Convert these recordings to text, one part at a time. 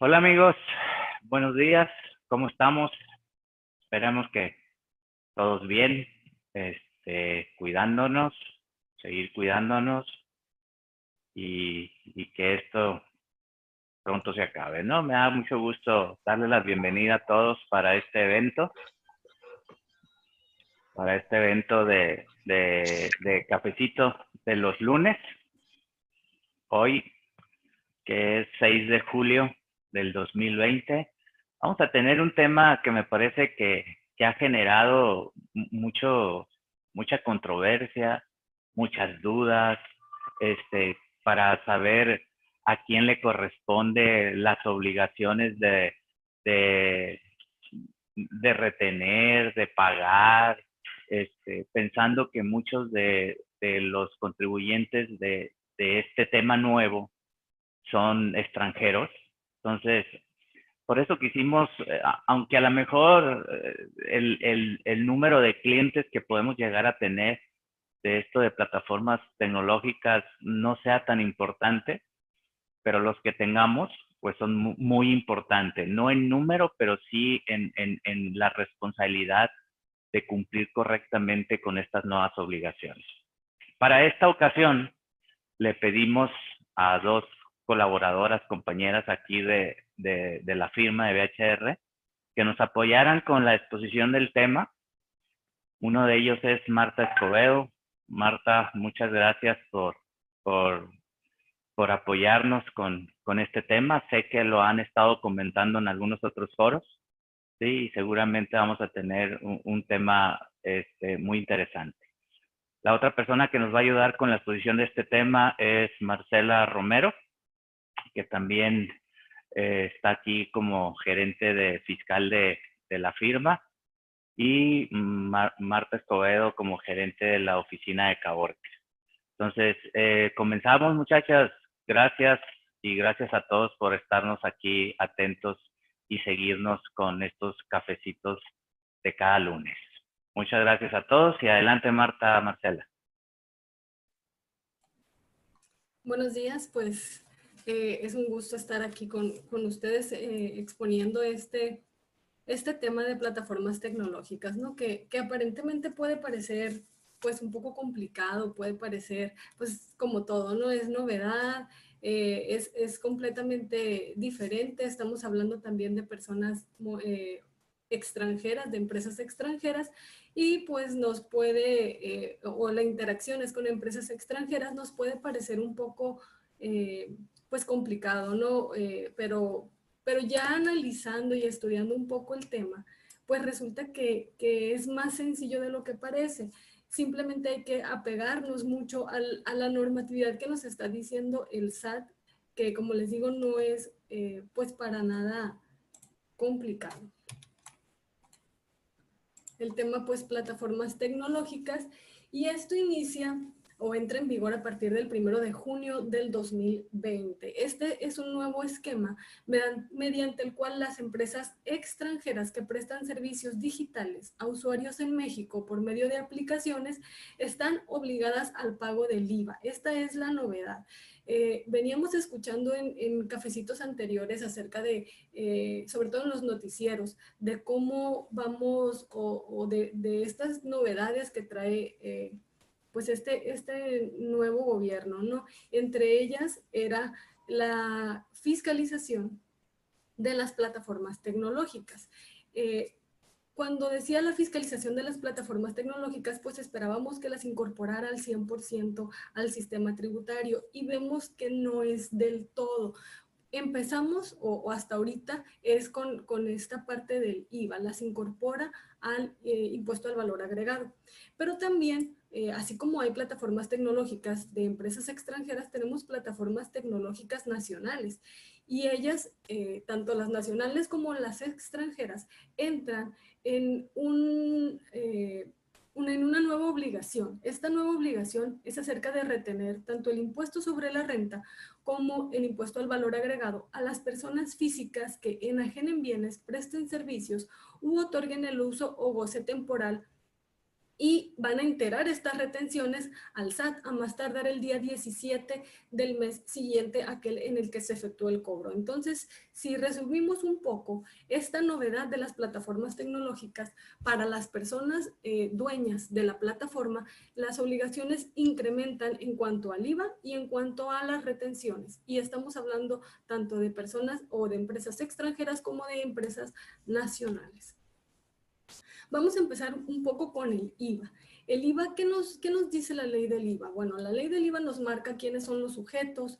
Hola amigos, buenos días, ¿cómo estamos? Esperamos que todos bien, cuidándonos, seguir cuidándonos y que esto pronto se acabe, ¿no? Me da mucho gusto darle la bienvenida a todos para este evento de cafecito de los lunes, hoy que es 6 de julio del 2020. Vamos a tener un tema que me parece que ha generado mucha controversia, muchas dudas, para saber a quién le corresponde las obligaciones de, de retener, de pagar, pensando que muchos de los contribuyentes de este tema nuevo son extranjeros. Entonces, por eso quisimos, aunque a lo mejor el número de clientes que podemos llegar a tener de esto de plataformas tecnológicas no sea tan importante, pero los que tengamos, pues son muy importantes, no en número, pero sí en la responsabilidad de cumplir correctamente con estas nuevas obligaciones. Para esta ocasión, le pedimos a dos colaboradoras, compañeras aquí de la firma de BHR, que nos apoyaran con la exposición del tema. Uno de ellos es Marta Escobedo. Marta, muchas gracias por, por apoyarnos con este tema. Sé que lo han estado comentando en algunos otros foros, sí, y seguramente vamos a tener un tema muy interesante. La otra persona que nos va a ayudar con la exposición de este tema es Marcela Romero, que también está aquí como gerente de fiscal de la firma, y Marta Escobedo como gerente de la oficina de Caborca. Entonces, comenzamos, muchachas. Gracias y gracias a todos por estarnos aquí atentos y seguirnos con estos cafecitos de cada lunes. Muchas gracias a todos y adelante, Marta, Marcela. Buenos días, pues es un gusto estar aquí con ustedes exponiendo este tema de plataformas tecnológicas, ¿no? Que aparentemente puede parecer pues un poco complicado, puede parecer pues como todo, ¿no? Es novedad, es completamente diferente, estamos hablando también de personas extranjeras, de empresas extranjeras, y pues nos puede, o la interacción es con empresas extranjeras, nos puede parecer un poco pues complicado, ¿no? Pero ya analizando y estudiando un poco el tema, pues resulta que es más sencillo de lo que parece. Simplemente hay que apegarnos mucho a la normatividad que nos está diciendo el SAT, que como les digo no es pues para nada complicado. El tema pues plataformas tecnológicas, y esto inicia o entra en vigor a partir del 1 de junio del 2020. Este es un nuevo esquema mediante el cual las empresas extranjeras que prestan servicios digitales a usuarios en México por medio de aplicaciones están obligadas al pago del IVA. Esta es la novedad. Veníamos escuchando en cafecitos anteriores acerca de, sobre todo en los noticieros, de cómo vamos o de estas novedades que trae pues este nuevo gobierno, ¿no? Entre ellas era la fiscalización de las plataformas tecnológicas. Cuando decía la fiscalización de las plataformas tecnológicas, pues esperábamos que las incorporara al 100% al sistema tributario, y vemos que no es del todo. Empezamos, o hasta ahorita, es con esta parte del IVA, las incorpora al impuesto al valor agregado. Pero también, así como hay plataformas tecnológicas de empresas extranjeras, tenemos plataformas tecnológicas nacionales, y ellas, tanto las nacionales como las extranjeras, entran en una nueva obligación. Esta nueva obligación es acerca de retener tanto el impuesto sobre la renta como el impuesto al valor agregado a las personas físicas que enajenen bienes, presten servicios u otorguen el uso o goce temporal y van a enterar estas retenciones al SAT a más tardar el día 17 del mes siguiente a aquel en el que se efectuó el cobro. Entonces, si resumimos un poco esta novedad de las plataformas tecnológicas para las personas dueñas de la plataforma, las obligaciones incrementan en cuanto al IVA y en cuanto a las retenciones. Y estamos hablando tanto de personas o de empresas extranjeras como de empresas nacionales. Vamos a empezar un poco con el IVA. El IVA, ¿qué nos dice la ley del IVA? Bueno, la ley del IVA nos marca quiénes son los sujetos,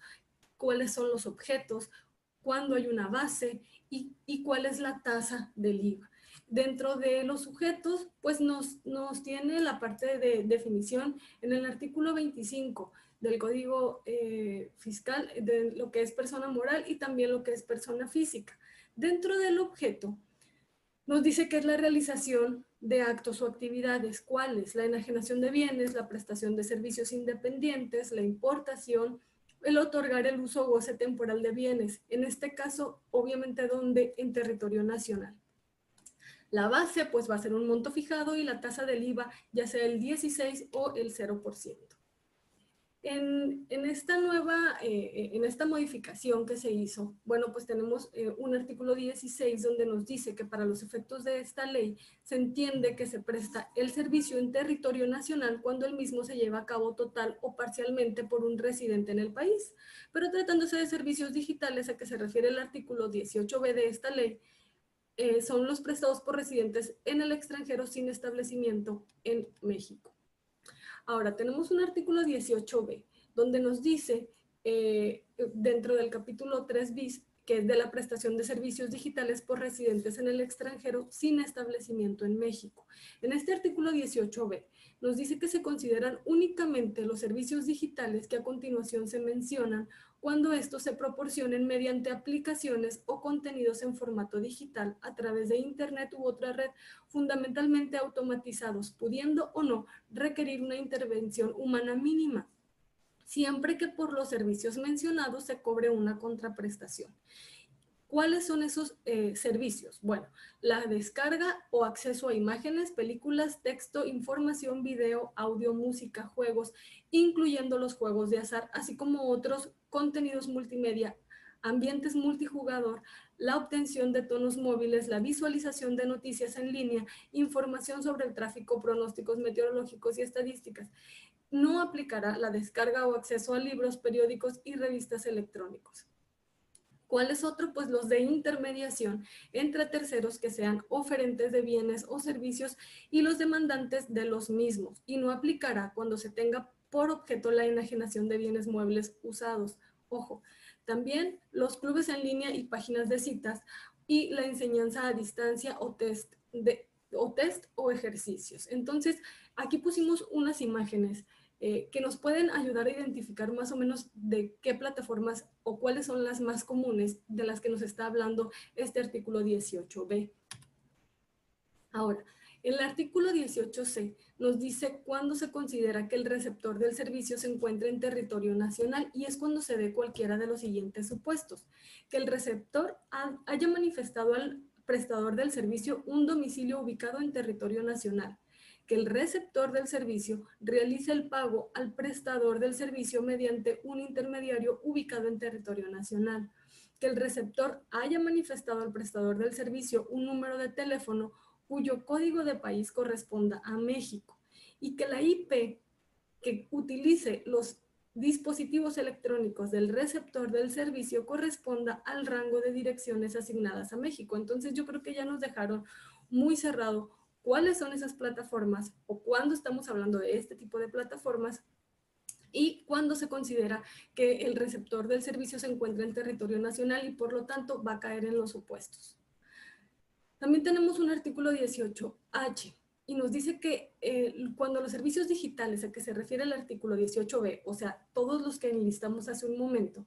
cuáles son los objetos, cuándo hay una base y cuál es la tasa del IVA. Dentro de los sujetos, pues nos tiene la parte de definición en el artículo 25 del Código Fiscal de lo que es persona moral y también lo que es persona física. Dentro del objeto, nos dice que es la realización de actos o actividades, ¿cuáles? La enajenación de bienes, la prestación de servicios independientes, la importación, el otorgar el uso o goce temporal de bienes, en este caso, obviamente, donde en territorio nacional. La base, pues, va a ser un monto fijado y la tasa del IVA, ya sea el 16 o el 0%. En esta modificación que se hizo, bueno, pues tenemos un artículo 16 donde nos dice que para los efectos de esta ley se entiende que se presta el servicio en territorio nacional cuando el mismo se lleva a cabo total o parcialmente por un residente en el país. Pero tratándose de servicios digitales a que se refiere el artículo 18b de esta ley, son los prestados por residentes en el extranjero sin establecimiento en México. Ahora, tenemos un artículo 18b, donde nos dice, dentro del capítulo 3 bis, que es de la prestación de servicios digitales por residentes en el extranjero sin establecimiento en México. En este artículo 18b nos dice que se consideran únicamente los servicios digitales que a continuación se mencionan cuando estos se proporcionen mediante aplicaciones o contenidos en formato digital a través de Internet u otra red fundamentalmente automatizados, pudiendo o no requerir una intervención humana mínima, siempre que por los servicios mencionados se cobre una contraprestación. ¿Cuáles son esos servicios? Bueno, la descarga o acceso a imágenes, películas, texto, información, video, audio, música, juegos, incluyendo los juegos de azar, así como otros contenidos multimedia, ambientes multijugador, la obtención de tonos móviles, la visualización de noticias en línea, información sobre el tráfico, pronósticos meteorológicos y estadísticas. No aplicará la descarga o acceso a libros, periódicos y revistas electrónicos. ¿Cuál es otro? Pues los de intermediación entre terceros que sean oferentes de bienes o servicios y los demandantes de los mismos, y no aplicará cuando se tenga por objeto la enajenación de bienes muebles usados. Ojo, también los clubes en línea y páginas de citas y la enseñanza a distancia o test o ejercicios. Entonces, aquí pusimos unas imágenes que nos pueden ayudar a identificar más o menos de qué plataformas o cuáles son las más comunes de las que nos está hablando este artículo 18b. Ahora, el artículo 18c nos dice cuándo se considera que el receptor del servicio se encuentra en territorio nacional y es cuando se dé cualquiera de los siguientes supuestos. Que el receptor haya manifestado al prestador del servicio un domicilio ubicado en territorio nacional. Que el receptor del servicio realice el pago al prestador del servicio mediante un intermediario ubicado en territorio nacional. Que el receptor haya manifestado al prestador del servicio un número de teléfono cuyo código de país corresponda a México y que la IP que utilice los dispositivos electrónicos del receptor del servicio corresponda al rango de direcciones asignadas a México. Entonces yo creo que ya nos dejaron muy cerrado cuáles son esas plataformas o cuándo estamos hablando de este tipo de plataformas y cuándo se considera que el receptor del servicio se encuentra en territorio nacional y por lo tanto va a caer en los supuestos. También tenemos un artículo 18H y nos dice que cuando los servicios digitales a que se refiere el artículo 18b, o sea, todos los que enlistamos hace un momento,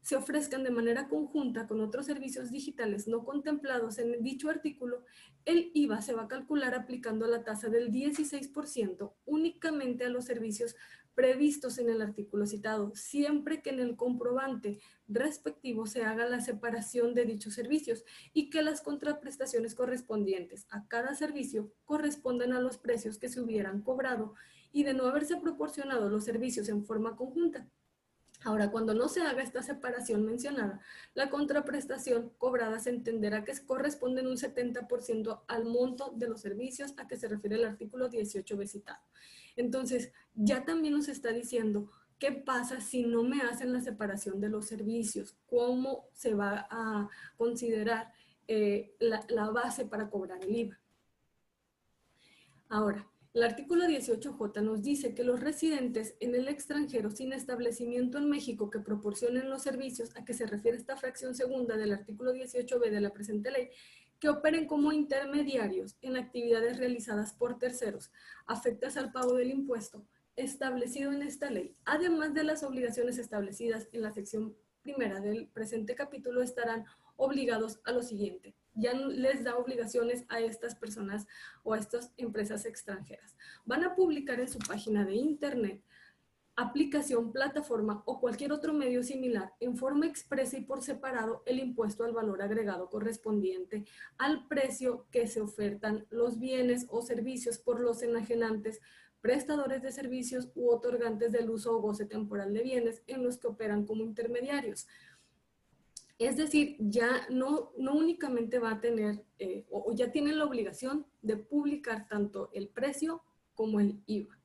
se ofrezcan de manera conjunta con otros servicios digitales no contemplados en dicho artículo, el IVA se va a calcular aplicando la tasa del 16% únicamente a los servicios previstos en el artículo citado, siempre que en el comprobante respectivo se haga la separación de dichos servicios y que las contraprestaciones correspondientes a cada servicio correspondan a los precios que se hubieran cobrado y de no haberse proporcionado los servicios en forma conjunta. Ahora, cuando no se haga esta separación mencionada, la contraprestación cobrada se entenderá que corresponde en un 70% al monto de los servicios a que se refiere el artículo 18b citado. Entonces, ya también nos está diciendo qué pasa si no me hacen la separación de los servicios, cómo se va a considerar la base para cobrar el IVA. Ahora, el artículo 18J nos dice que los residentes en el extranjero sin establecimiento en México que proporcionen los servicios a que se refiere esta fracción segunda del artículo 18b de la presente ley, que operen como intermediarios en actividades realizadas por terceros, afectas al pago del impuesto establecido en esta ley, además de las obligaciones establecidas en la sección primera del presente capítulo, estarán obligados a lo siguiente. Ya les da obligaciones a estas personas o a estas empresas extranjeras. Van a publicar en su página de internet, aplicación, plataforma o cualquier otro medio similar en forma expresa y por separado el impuesto al valor agregado correspondiente al precio que se ofertan los bienes o servicios por los enajenantes, prestadores de servicios u otorgantes del uso o goce temporal de bienes en los que operan como intermediarios. Es decir, ya no únicamente va a tener, o ya tienen la obligación de publicar tanto el precio como el IVA.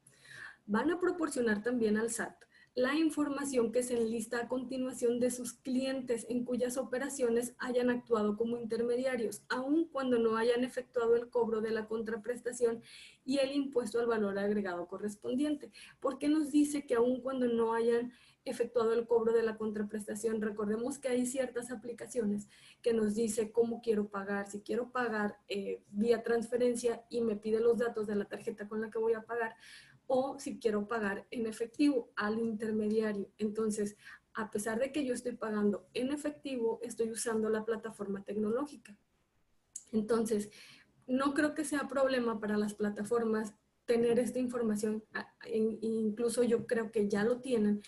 Van a proporcionar también al SAT la información que se enlista a continuación de sus clientes en cuyas operaciones hayan actuado como intermediarios, aun cuando no hayan efectuado el cobro de la contraprestación y el impuesto al valor agregado correspondiente. ¿Por qué nos dice que aun cuando no hayan efectuado el cobro de la contraprestación? Recordemos que hay ciertas aplicaciones que nos dice cómo quiero pagar, si quiero pagar vía transferencia y me pide los datos de la tarjeta con la que voy a pagar, o si quiero pagar en efectivo al intermediario. Entonces, a pesar de que yo estoy pagando en efectivo, estoy usando la plataforma tecnológica. Entonces, no creo que sea problema para las plataformas tener esta información, incluso yo creo que ya lo tienen,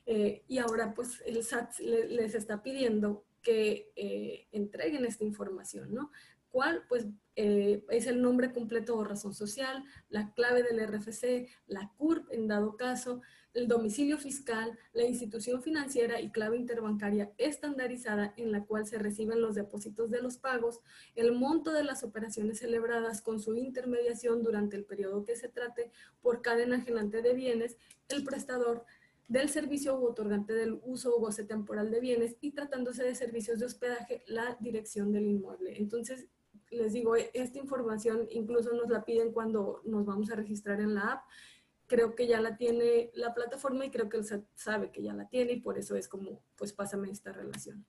y ahora pues el SAT les está pidiendo que entreguen esta información, ¿no? ¿Cuál? Pues es el nombre completo o razón social, la clave del RFC, la CURP en dado caso, el domicilio fiscal, la institución financiera y clave interbancaria estandarizada en la cual se reciben los depósitos de los pagos, el monto de las operaciones celebradas con su intermediación durante el periodo que se trate por cada enajenante de bienes, el prestador del servicio u otorgante del uso o goce temporal de bienes y tratándose de servicios de hospedaje, la dirección del inmueble. Entonces, les digo, esta información incluso nos la piden cuando nos vamos a registrar en la app. Creo que ya la tiene la plataforma y creo que el SAT sabe que ya la tiene y por eso es como, pues pásame esta relación.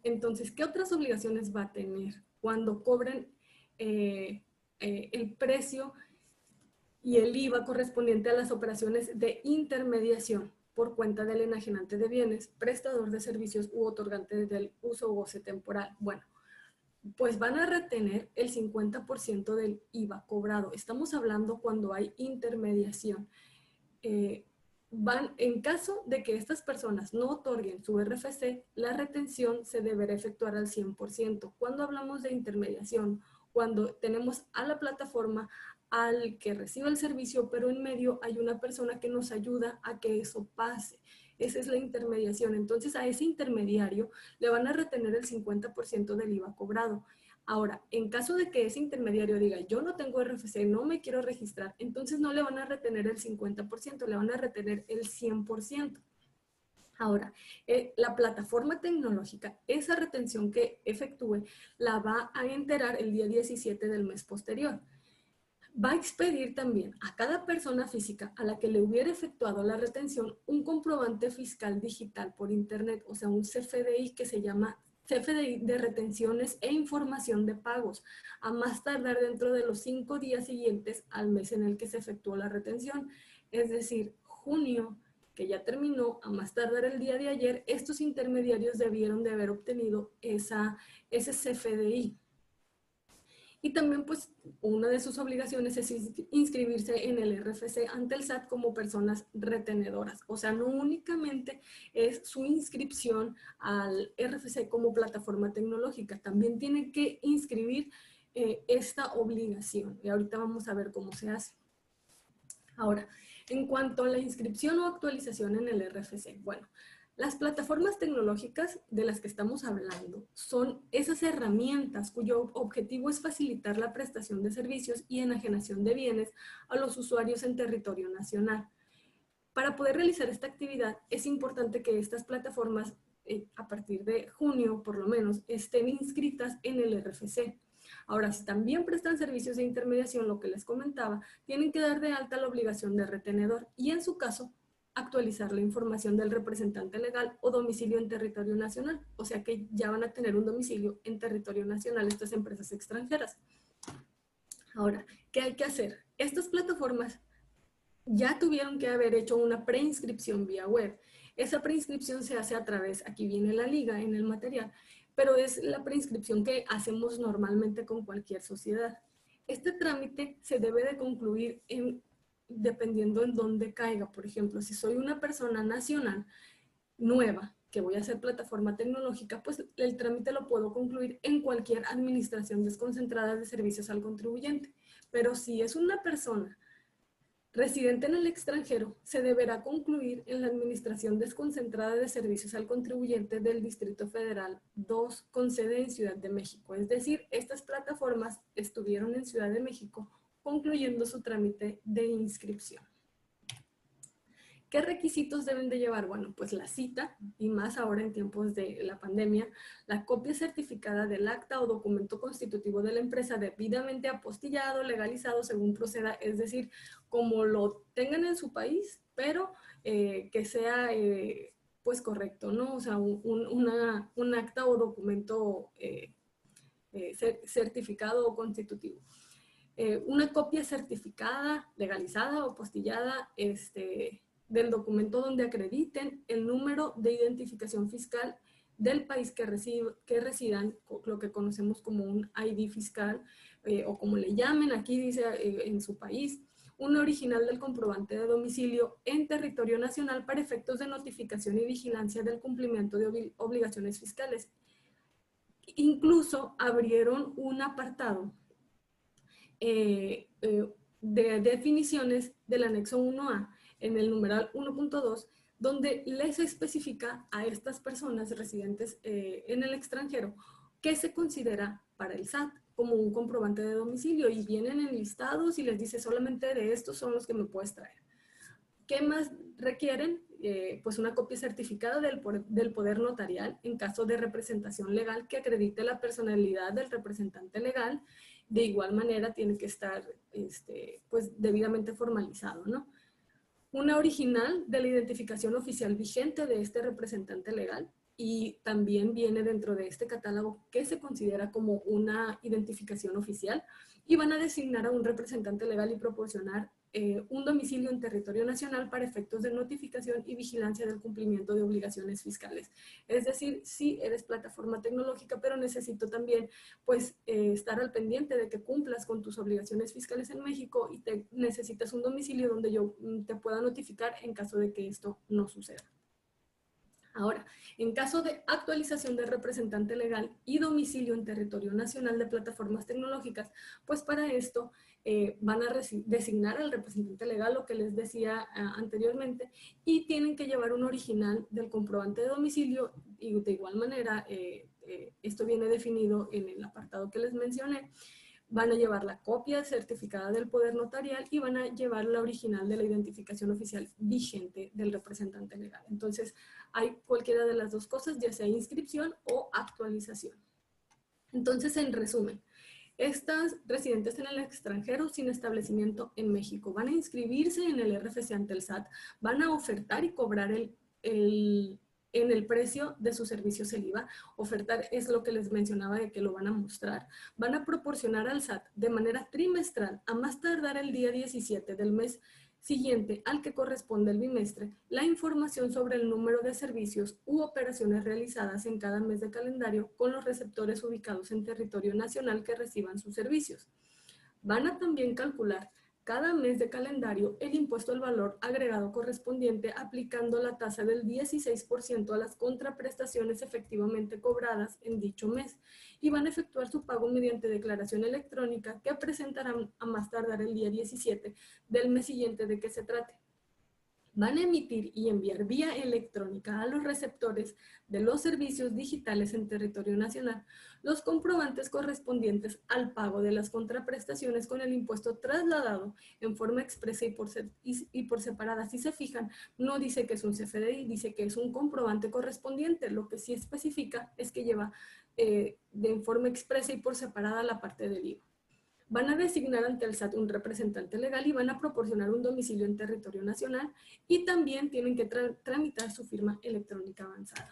Entonces, ¿qué otras obligaciones va a tener cuando cobren el precio y el IVA correspondiente a las operaciones de intermediación por cuenta del enajenante de bienes, prestador de servicios u otorgante del uso o goce temporal? Bueno, pues van a retener el 50% del IVA cobrado. Estamos hablando cuando hay intermediación. En caso de que estas personas no otorguen su RFC, la retención se deberá efectuar al 100%. Cuando hablamos de intermediación, cuando tenemos a la plataforma al que recibe el servicio, pero en medio hay una persona que nos ayuda a que eso pase. Esa es la intermediación. Entonces, a ese intermediario le van a retener el 50% del IVA cobrado. Ahora, en caso de que ese intermediario diga, yo no tengo RFC, no me quiero registrar, entonces no le van a retener el 50%, le van a retener el 100%. Ahora, la plataforma tecnológica, esa retención que efectúe, la va a enterar el día 17 del mes posterior. Va a expedir también a cada persona física a la que le hubiera efectuado la retención un comprobante fiscal digital por internet, o sea, un CFDI que se llama CFDI de retenciones e información de pagos, a más tardar dentro de los 5 días siguientes al mes en el que se efectuó la retención, es decir, junio, que ya terminó, a más tardar el día de ayer, estos intermediarios debieron de haber obtenido ese CFDI. Y también, pues, una de sus obligaciones es inscribirse en el RFC ante el SAT como personas retenedoras. O sea, no únicamente es su inscripción al RFC como plataforma tecnológica, también tienen que inscribir esta obligación. Y ahorita vamos a ver cómo se hace. Ahora, en cuanto a la inscripción o actualización en el RFC, bueno, las plataformas tecnológicas de las que estamos hablando son esas herramientas cuyo objetivo es facilitar la prestación de servicios y enajenación de bienes a los usuarios en territorio nacional. Para poder realizar esta actividad es importante que estas plataformas, a partir de junio por lo menos, estén inscritas en el RFC. Ahora, si también prestan servicios de intermediación, lo que les comentaba, tienen que dar de alta la obligación de retenedor y en su caso, actualizar la información del representante legal o domicilio en territorio nacional. O sea que ya van a tener un domicilio en territorio nacional estas empresas extranjeras. Ahora, ¿qué hay que hacer? Estas plataformas ya tuvieron que haber hecho una preinscripción vía web. Esa preinscripción se hace a través, aquí viene la liga en el material, pero es la preinscripción que hacemos normalmente con cualquier sociedad. Este trámite se debe de concluir dependiendo en dónde caiga. Por ejemplo, si soy una persona nacional nueva que voy a hacer plataforma tecnológica, pues el trámite lo puedo concluir en cualquier administración desconcentrada de servicios al contribuyente. Pero si es una persona residente en el extranjero, se deberá concluir en la Administración Desconcentrada de Servicios al Contribuyente del Distrito Federal 2 con sede en Ciudad de México. Es decir, estas plataformas estuvieron en Ciudad de México concluyendo su trámite de inscripción. ¿Qué requisitos deben de llevar? Bueno, pues la cita, y más ahora en tiempos de la pandemia, la copia certificada del acta o documento constitutivo de la empresa debidamente apostillado, legalizado según proceda, es decir, como lo tengan en su país, pero que sea pues correcto, ¿no? O sea, un acta o documento certificado o constitutivo. Una copia certificada, legalizada o apostillada, del documento donde acrediten el número de identificación fiscal del país que residan, lo que conocemos como un ID fiscal, o como le llamen, aquí dice en su país, un original del comprobante de domicilio en territorio nacional para efectos de notificación y vigilancia del cumplimiento de obligaciones fiscales. Incluso abrieron un apartado de definiciones del anexo 1A en el numeral 1.2, donde les especifica a estas personas residentes en el extranjero qué se considera para el SAT como un comprobante de domicilio, y vienen enlistados y les dice solamente de estos son los que me puedes traer. ¿Qué más requieren? Pues una copia certificada del poder notarial en caso de representación legal que acredite la personalidad del representante legal. De igual manera tiene que estar pues debidamente formalizado, ¿no? Una original de la identificación oficial vigente de este representante legal, y también viene dentro de este catálogo que se considera como una identificación oficial, y van a designar a un representante legal y proporcionar un domicilio en territorio nacional para efectos de notificación y vigilancia del cumplimiento de obligaciones fiscales. Es decir, sí eres plataforma tecnológica, pero necesito también pues estar al pendiente de que cumplas con tus obligaciones fiscales en México, y necesitas un domicilio donde yo te pueda notificar en caso de que esto no suceda. Ahora, en caso de actualización del representante legal y domicilio en territorio nacional de plataformas tecnológicas, pues para esto van a designar al representante legal, lo que les decía anteriormente, y tienen que llevar un original del comprobante de domicilio, y de igual manera, esto viene definido en el apartado que les mencioné. Van a llevar la copia certificada del poder notarial y van a llevar la original de la identificación oficial vigente del representante legal. Entonces, hay cualquiera de las dos cosas, ya sea inscripción o actualización. Entonces, en resumen, estas residentes en el extranjero sin establecimiento en México van a inscribirse en el RFC ante el SAT, van a ofertar y cobrar en el precio de sus servicios el IVA. Ofertar es lo que les mencionaba de que lo van a mostrar. Van a proporcionar al SAT de manera trimestral, a más tardar el día 17 del mes siguiente al que corresponde el bimestre, la información sobre el número de servicios u operaciones realizadas en cada mes de calendario con los receptores ubicados en territorio nacional que reciban sus servicios. Van a también calcular cada mes de calendario el impuesto al valor agregado correspondiente aplicando la tasa del 16% a las contraprestaciones efectivamente cobradas en dicho mes y van a efectuar su pago mediante declaración electrónica que presentarán a más tardar el día 17 del mes siguiente de que se trate. Van a emitir y enviar vía electrónica a los receptores de los servicios digitales en territorio nacional los comprobantes correspondientes al pago de las contraprestaciones con el impuesto trasladado en forma expresa y por separada. Si se fijan, no dice que es un CFDI, dice que es un comprobante correspondiente. Lo que sí especifica es que lleva de forma expresa y por separada la parte del IVA. Van a designar ante el SAT un representante legal y van a proporcionar un domicilio en territorio nacional y también tienen que tramitar su firma electrónica avanzada.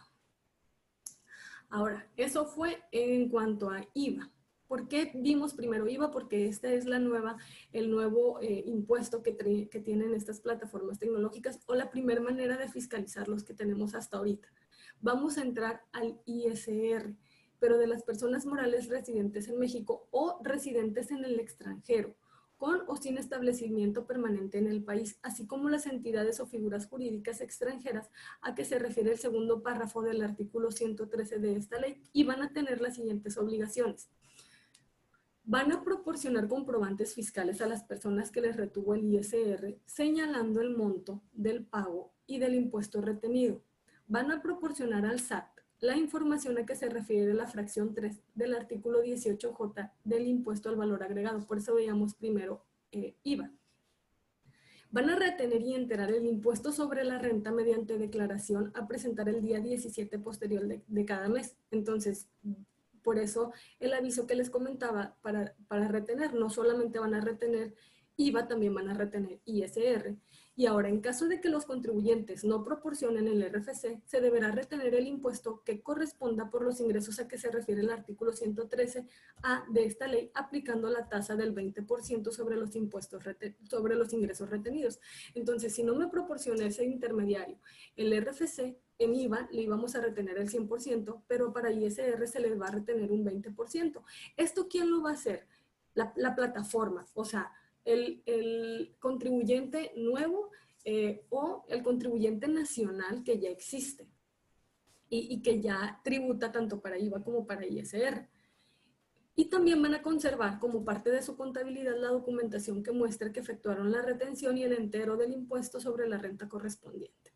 Ahora, eso fue en cuanto a IVA. ¿Por qué vimos primero IVA? Porque esta es el nuevo impuesto que tienen estas plataformas tecnológicas o la primera manera de fiscalizar los que tenemos hasta ahorita. Vamos a entrar al ISR, pero de las personas morales residentes en México o residentes en el extranjero, con o sin establecimiento permanente en el país, así como las entidades o figuras jurídicas extranjeras a que se refiere el segundo párrafo del artículo 113 de esta ley, y van a tener las siguientes obligaciones. Van a proporcionar comprobantes fiscales a las personas que les retuvo el ISR, señalando el monto del pago y del impuesto retenido. Van a proporcionar al SAT la información a que se refiere la fracción 3 del artículo 18J del impuesto al valor agregado. Por eso veíamos primero IVA. Van a retener y enterar el impuesto sobre la renta mediante declaración a presentar el día 17 posterior de cada mes. Entonces, por eso el aviso que les comentaba para retener, no solamente van a retener IVA, también van a retener ISR. Y ahora, en caso de que los contribuyentes no proporcionen el RFC, se deberá retener el impuesto que corresponda por los ingresos a que se refiere el artículo 113A de esta ley, aplicando la tasa del 20% sobre los ingresos retenidos. Entonces, si no me proporciona ese intermediario el RFC, en IVA le íbamos a retener el 100%, pero para ISR se le va a retener un 20%. ¿Esto quién lo va a hacer? La plataforma, o sea, el contribuyente nuevo o el contribuyente nacional que ya existe y que ya tributa tanto para IVA como para ISR. Y también van a conservar como parte de su contabilidad la documentación que muestra que efectuaron la retención y el entero del impuesto sobre la renta correspondiente.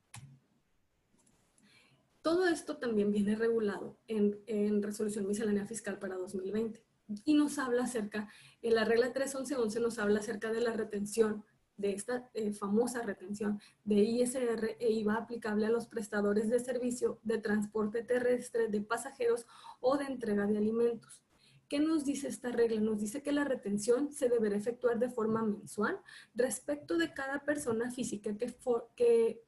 Todo esto también viene regulado en Resolución Miscelánea Fiscal para 2020. Y nos habla acerca, en la regla 3.11.11 nos habla acerca de la retención, de esta famosa retención de ISR e IVA aplicable a los prestadores de servicio de transporte terrestre de pasajeros o de entrega de alimentos. ¿Qué nos dice esta regla? Nos dice que la retención se deberá efectuar de forma mensual respecto de cada persona física que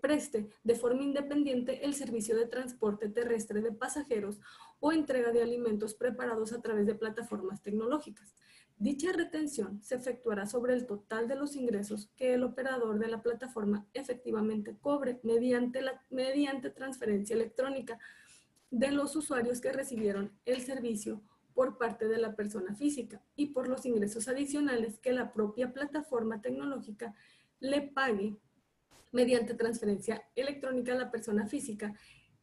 preste de forma independiente el servicio de transporte terrestre de pasajeros o entrega de alimentos preparados a través de plataformas tecnológicas. Dicha retención se efectuará sobre el total de los ingresos que el operador de la plataforma efectivamente cobre mediante transferencia electrónica de los usuarios que recibieron el servicio por parte de la persona física y por los ingresos adicionales que la propia plataforma tecnológica le pague mediante transferencia electrónica a la persona física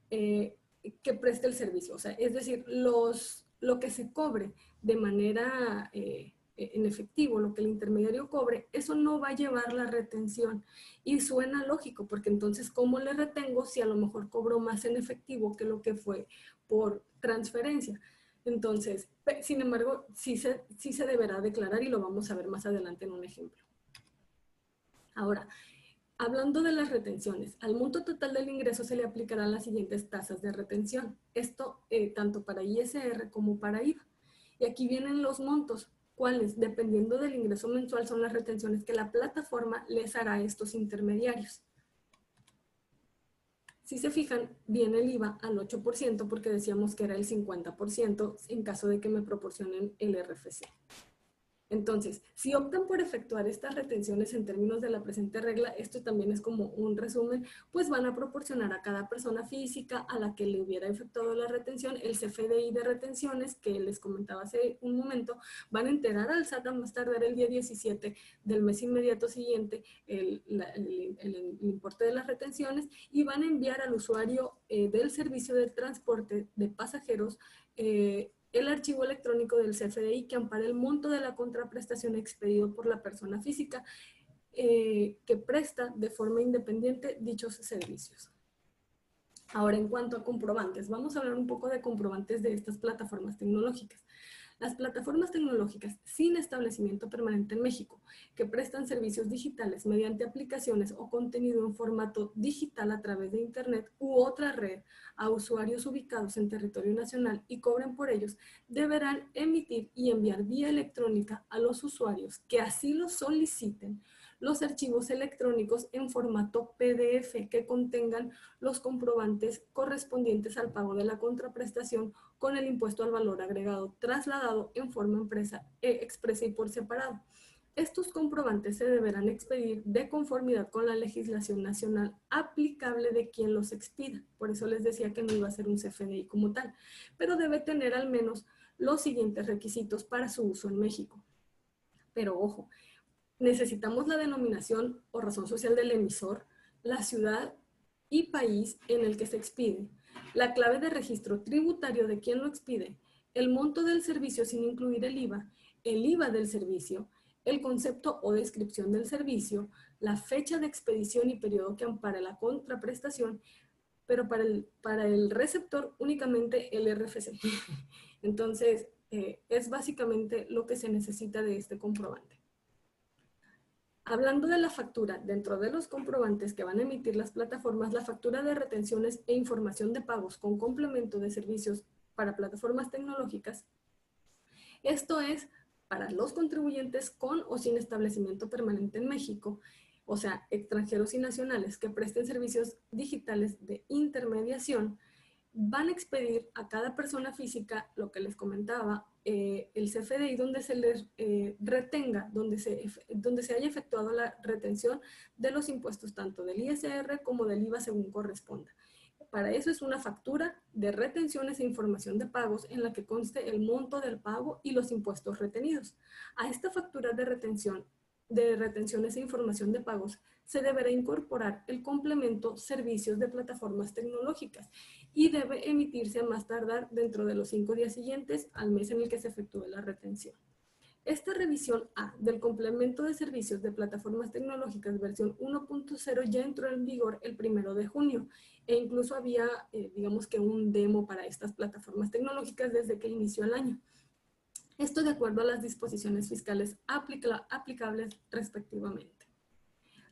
que preste el servicio. O sea, es decir, lo que se cobre de manera en efectivo, lo que el intermediario cobre, eso no va a llevar la retención. Y suena lógico, porque entonces, ¿cómo le retengo si a lo mejor cobro más en efectivo que lo que fue por transferencia? Entonces, sin embargo, sí se deberá declarar y lo vamos a ver más adelante en un ejemplo. Ahora, hablando de las retenciones, al monto total del ingreso se le aplicarán las siguientes tasas de retención. Esto tanto para ISR como para IVA. Y aquí vienen los montos, cuáles, dependiendo del ingreso mensual, son las retenciones que la plataforma les hará a estos intermediarios. Si se fijan, viene el IVA al 8% porque decíamos que era el 50% en caso de que me proporcionen el RFC. Entonces, si optan por efectuar estas retenciones en términos de la presente regla, esto también es como un resumen, pues van a proporcionar a cada persona física a la que le hubiera efectuado la retención el CFDI de retenciones que les comentaba hace un momento, van a enterar al SAT a más tardar el día 17 del mes inmediato siguiente el importe de las retenciones y van a enviar al usuario del servicio de transporte de pasajeros el archivo electrónico del CFDI que ampara el monto de la contraprestación expedido por la persona física que presta de forma independiente dichos servicios. Ahora, en cuanto a comprobantes, vamos a hablar un poco de comprobantes de estas plataformas tecnológicas. Las plataformas tecnológicas sin establecimiento permanente en México, que prestan servicios digitales mediante aplicaciones o contenido en formato digital a través de Internet u otra red a usuarios ubicados en territorio nacional y cobren por ellos, deberán emitir y enviar vía electrónica a los usuarios que así lo soliciten los archivos electrónicos en formato PDF que contengan los comprobantes correspondientes al pago de la contraprestación con el impuesto al valor agregado trasladado en forma expresa y por separado. Estos comprobantes se deberán expedir de conformidad con la legislación nacional aplicable de quien los expida. Por eso les decía que no iba a ser un CFDI como tal, pero debe tener al menos los siguientes requisitos para su uso en México. Pero ojo, necesitamos la denominación o razón social del emisor, la ciudad y país en el que se expide, la clave de registro tributario de quien lo expide, el monto del servicio sin incluir el IVA del servicio, el concepto o descripción del servicio, la fecha de expedición y periodo que ampara la contraprestación, pero para el receptor únicamente el RFC. Entonces, es básicamente lo que se necesita de este comprobante. Hablando de la factura, dentro de los comprobantes que van a emitir las plataformas, la factura de retenciones e información de pagos con complemento de servicios para plataformas tecnológicas, esto es para los contribuyentes con o sin establecimiento permanente en México, o sea, extranjeros y nacionales que presten servicios digitales de intermediación, van a expedir a cada persona física, lo que les comentaba, el CFDI donde se les retenga, donde se haya efectuado la retención de los impuestos tanto del ISR como del IVA según corresponda. Para eso es una factura de retenciones e información de pagos en la que conste el monto del pago y los impuestos retenidos. A esta factura de retenciones e información de pagos se deberá incorporar el complemento servicios de plataformas tecnológicas y debe emitirse a más tardar dentro de los 5 días siguientes al mes en el que se efectúe la retención. Esta revisión A del complemento de servicios de plataformas tecnológicas versión 1.0 ya entró en vigor el 1 de junio e incluso había, digamos que un demo para estas plataformas tecnológicas desde que inició el año. Esto de acuerdo a las disposiciones fiscales aplicables respectivamente.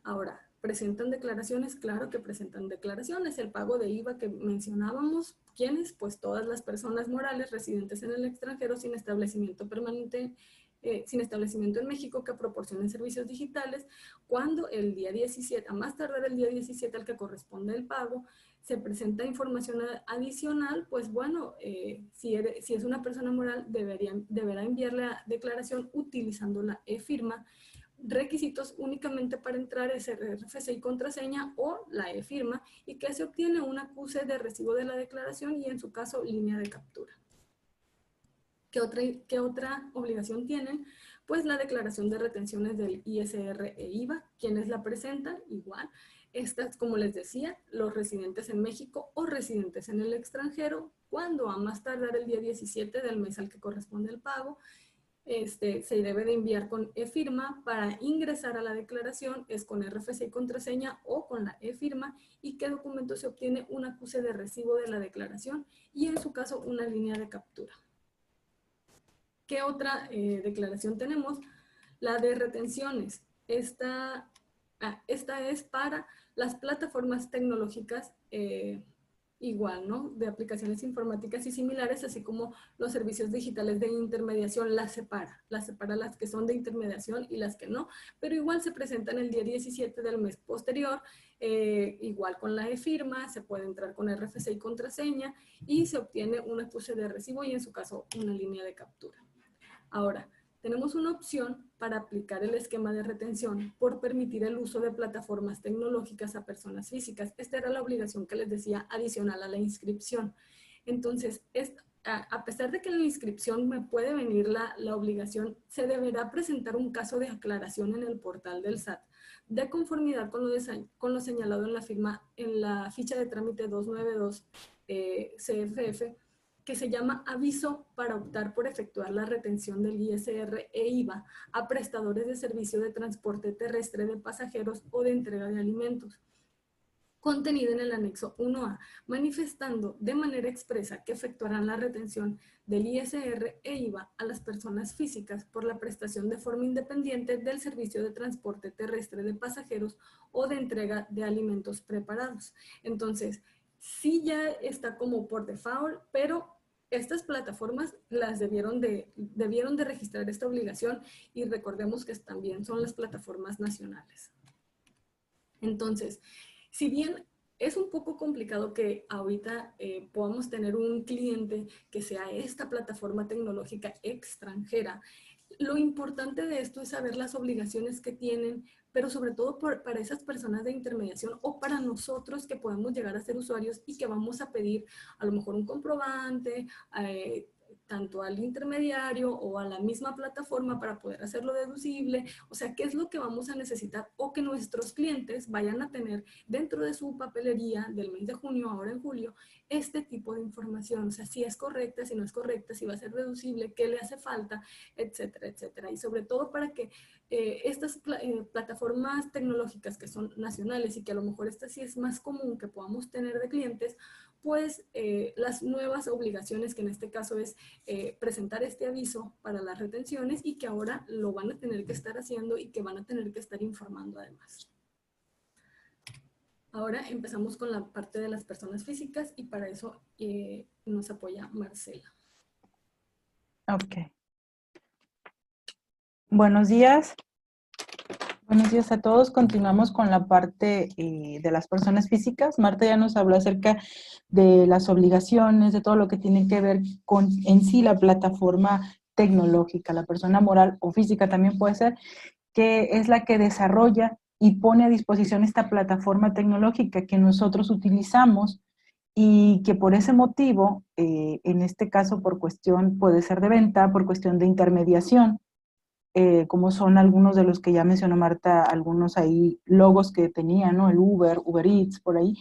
Ahora, ¿presentan declaraciones? Claro que presentan declaraciones. El pago de IVA que mencionábamos, ¿quiénes? Pues todas las personas morales residentes en el extranjero sin establecimiento permanente, sin establecimiento en México que proporcionen servicios digitales, cuando el día 17, a más tardar el día 17 al que corresponde el pago, se presenta información adicional, pues bueno, si es una persona moral, deberá enviar la declaración utilizando la e-firma. Requisitos únicamente para entrar es el RFC y contraseña o la e-firma y que se obtiene un acuse de recibo de la declaración y en su caso línea de captura. ¿Qué otra obligación tienen? Pues la declaración de retenciones del ISR e IVA. ¿Quiénes la presentan? Igual. Estas, como les decía, los residentes en México o residentes en el extranjero, cuando a más tardar el día 17 del mes al que corresponde el pago, se debe de enviar con e-firma. Para ingresar a la declaración es con RFC y contraseña o con la e-firma y qué documento se obtiene un acuse de recibo de la declaración y en su caso una línea de captura. ¿Qué otra declaración tenemos? La de retenciones. Esta es para las plataformas tecnológicas igual, ¿no? De aplicaciones informáticas y similares, así como los servicios digitales de intermediación, las separa las que son de intermediación y las que no, pero igual se presentan el día 17 del mes posterior, igual con la e-firma, se puede entrar con RFC y contraseña y se obtiene un acuse de recibo y en su caso una línea de captura. Ahora, tenemos una opción para aplicar el esquema de retención por permitir el uso de plataformas tecnológicas a personas físicas. Esta era la obligación que les decía adicional a la inscripción. Entonces, a pesar de que en la inscripción me puede venir la obligación, se deberá presentar un caso de aclaración en el portal del SAT de conformidad con lo señalado en la ficha de trámite 292 CFF, que se llama aviso para optar por efectuar la retención del ISR e IVA a prestadores de servicio de transporte terrestre de pasajeros o de entrega de alimentos, contenido en el anexo 1A, manifestando de manera expresa que efectuarán la retención del ISR e IVA a las personas físicas por la prestación de forma independiente del servicio de transporte terrestre de pasajeros o de entrega de alimentos preparados. Entonces, sí ya está como por default, pero estas plataformas las debieron de registrar esta obligación, y recordemos que también son las plataformas nacionales. Entonces, si bien es un poco complicado que ahorita podamos tener un cliente que sea esta plataforma tecnológica extranjera, lo importante de esto es saber las obligaciones que tienen, pero sobre todo para esas personas de intermediación o para nosotros que podemos llegar a ser usuarios y que vamos a pedir a lo mejor un comprobante, tanto al intermediario o a la misma plataforma para poder hacerlo deducible. O sea, ¿qué es lo que vamos a necesitar o que nuestros clientes vayan a tener dentro de su papelería del mes de junio, ahora en julio, este tipo de información? O sea, si es correcta, si no es correcta, si va a ser deducible, qué le hace falta, etcétera, etcétera. Y sobre todo para que estas plataformas tecnológicas que son nacionales y que a lo mejor esta sí es más común que podamos tener de clientes, pues las nuevas obligaciones, que en este caso es presentar este aviso para las retenciones, y que ahora lo van a tener que estar haciendo y que van a tener que estar informando además. Ahora empezamos con la parte de las personas físicas y para eso nos apoya Marcela. Ok. Buenos días. Buenos días a todos. Continuamos con la parte de las personas físicas. Marta ya nos habló acerca de las obligaciones, de todo lo que tiene que ver con en sí la plataforma tecnológica. La persona moral o física también puede ser, que es la que desarrolla y pone a disposición esta plataforma tecnológica que nosotros utilizamos, y que por ese motivo, en este caso por cuestión, puede ser de venta, por cuestión de intermediación, como son algunos de los que ya mencionó Marta, algunos ahí logos que tenía, ¿no? El Uber, Uber Eats, por ahí.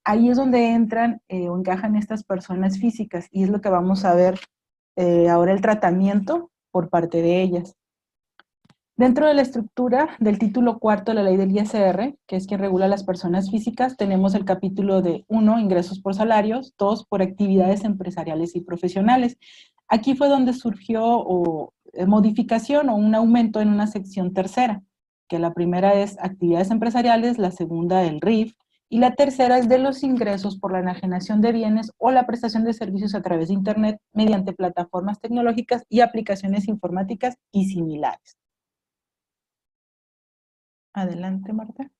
Ahí es donde entran o encajan estas personas físicas, y es lo que vamos a ver ahora, el tratamiento por parte de ellas. Dentro de la estructura del título cuarto de la ley del ISR, que es quien regula las personas físicas, tenemos el capítulo de 1, ingresos por salarios; 2, por actividades empresariales y profesionales. Aquí fue donde surgió modificación o un aumento en una sección tercera, que la primera es actividades empresariales, la segunda el RIF, y la tercera es de los ingresos por la enajenación de bienes o la prestación de servicios a través de Internet mediante plataformas tecnológicas y aplicaciones informáticas y similares. Adelante, Marta.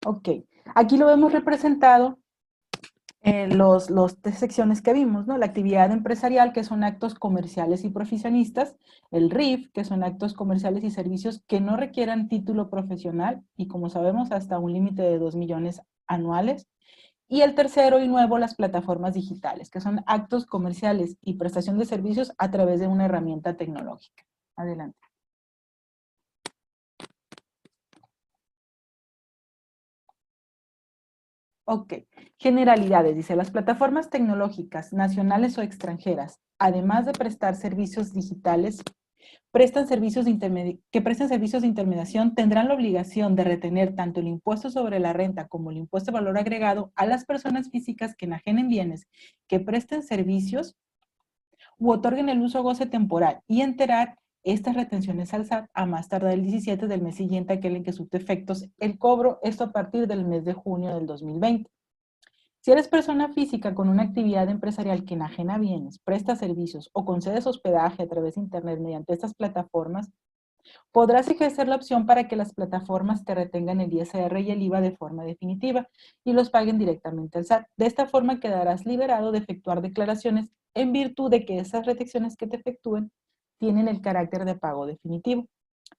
Ok, aquí lo vemos representado en los tres secciones que vimos, ¿no? La actividad empresarial, que son actos comerciales y profesionistas; el RIF, que son actos comerciales y servicios que no requieran título profesional, y como sabemos, hasta un límite de 2 millones anuales; y el tercero y nuevo, las plataformas digitales, que son actos comerciales y prestación de servicios a través de una herramienta tecnológica. Adelante. Ok, generalidades, dice: las plataformas tecnológicas nacionales o extranjeras, además de prestar servicios digitales, prestan servicios que presten servicios de intermediación, tendrán la obligación de retener tanto el impuesto sobre la renta como el impuesto de valor agregado a las personas físicas que enajenen bienes, que presten servicios u otorguen el uso o goce temporal, y enterar estas retenciones al SAT a más tardar el 17 del mes siguiente a aquel en que surte efectos el cobro, esto a partir del mes de junio del 2020. Si eres persona física con una actividad empresarial que enajena bienes, presta servicios o concedes hospedaje a través de Internet mediante estas plataformas, podrás ejercer la opción para que las plataformas te retengan el ISR y el IVA de forma definitiva y los paguen directamente al SAT. De esta forma quedarás liberado de efectuar declaraciones en virtud de que esas retenciones que te efectúen tienen el carácter de pago definitivo.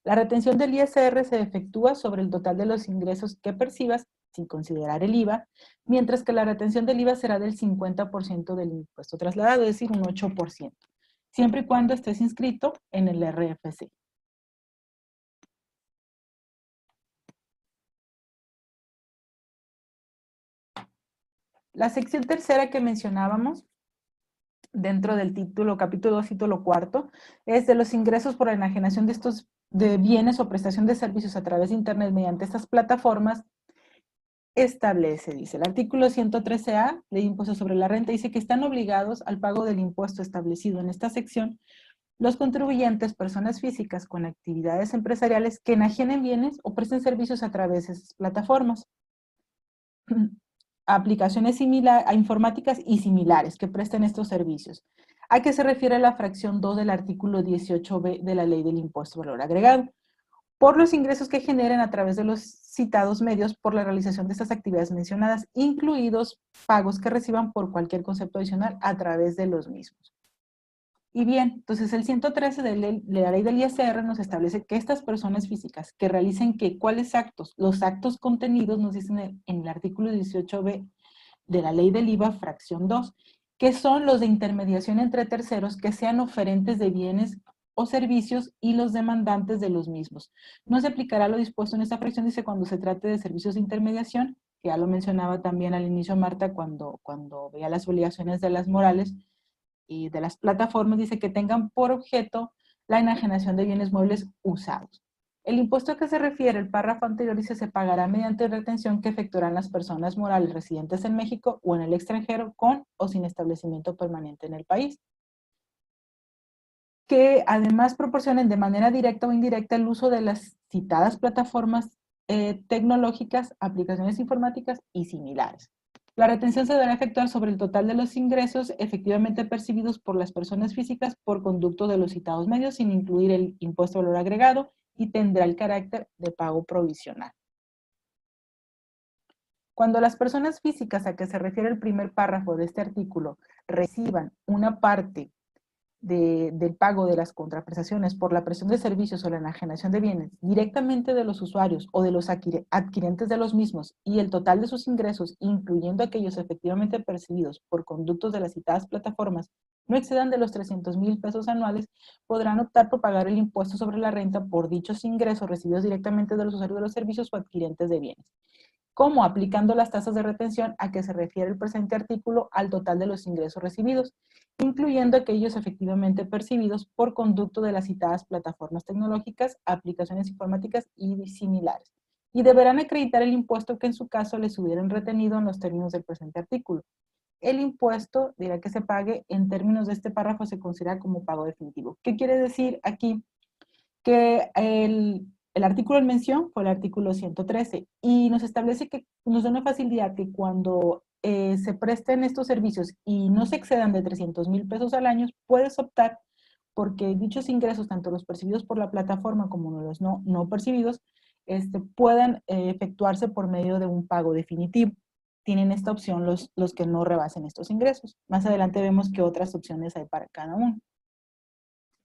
La retención del ISR se efectúa sobre el total de los ingresos que percibas, sin considerar el IVA, mientras que la retención del IVA será del 50% del impuesto trasladado, es decir, un 8%, siempre y cuando estés inscrito en el RFC. La sección tercera que mencionábamos, dentro del título, capítulo 2, título cuarto, es de los ingresos por la enajenación de bienes o prestación de servicios a través de Internet mediante estas plataformas, establece, dice, el artículo 113A, Ley de Impuestos sobre la Renta, dice que están obligados al pago del impuesto establecido en esta sección los contribuyentes, personas físicas con actividades empresariales que enajenen bienes o presten servicios a través de esas plataformas. Aplicaciones informáticas y similares que presten estos servicios. ¿A qué se refiere la fracción 2 del artículo 18b de la Ley del Impuesto al Valor Agregado? Por los ingresos que generen a través de los citados medios por la realización de estas actividades mencionadas, incluidos pagos que reciban por cualquier concepto adicional a través de los mismos. Y bien, entonces el 113 de la ley del ISR nos establece que estas personas físicas que realicen ¿cuáles actos? Los actos contenidos nos dicen en el artículo 18b de la ley del IVA, fracción 2, que son los de intermediación entre terceros que sean oferentes de bienes o servicios y los demandantes de los mismos. No se aplicará lo dispuesto en esta fracción, dice, cuando se trate de servicios de intermediación, que ya lo mencionaba también al inicio Marta cuando veía las obligaciones de las morales y de las plataformas, dice que tengan por objeto la enajenación de bienes muebles usados. El impuesto a que se refiere el párrafo anterior dice se pagará mediante retención que efectuarán las personas morales residentes en México o en el extranjero con o sin establecimiento permanente en el país, que además proporcionen de manera directa o indirecta el uso de las citadas plataformas tecnológicas, aplicaciones informáticas y similares. La retención se deberá efectuar sobre el total de los ingresos efectivamente percibidos por las personas físicas por conducto de los citados medios, sin incluir el impuesto al valor agregado, y tendrá el carácter de pago provisional. Cuando las personas físicas a que se refiere el primer párrafo de este artículo reciban una parte del pago de las contraprestaciones por la prestación de servicios o la enajenación de bienes directamente de los usuarios o de los adquirentes de los mismos y el total de sus ingresos, incluyendo aquellos efectivamente percibidos por conductos de las citadas plataformas, no excedan de los 300,000 pesos anuales, podrán optar por pagar el impuesto sobre la renta por dichos ingresos recibidos directamente de los usuarios de los servicios o adquirentes de bienes, como aplicando las tasas de retención a que se refiere el presente artículo al total de los ingresos recibidos, incluyendo aquellos efectivamente percibidos por conducto de las citadas plataformas tecnológicas, aplicaciones informáticas y similares, y deberán acreditar el impuesto que en su caso les hubieran retenido en los términos del presente artículo. El impuesto dirá que se pague en términos de este párrafo se considera como pago definitivo. ¿Qué quiere decir aquí? Que el artículo en mención fue el artículo 113 y nos establece que nos da una facilidad que cuando se presten estos servicios y no se excedan de 300,000 pesos al año, puedes optar porque dichos ingresos, tanto los percibidos por la plataforma como los no percibidos, puedan efectuarse por medio de un pago definitivo. Tienen esta opción los que no rebasen estos ingresos. Más adelante vemos qué otras opciones hay para cada uno.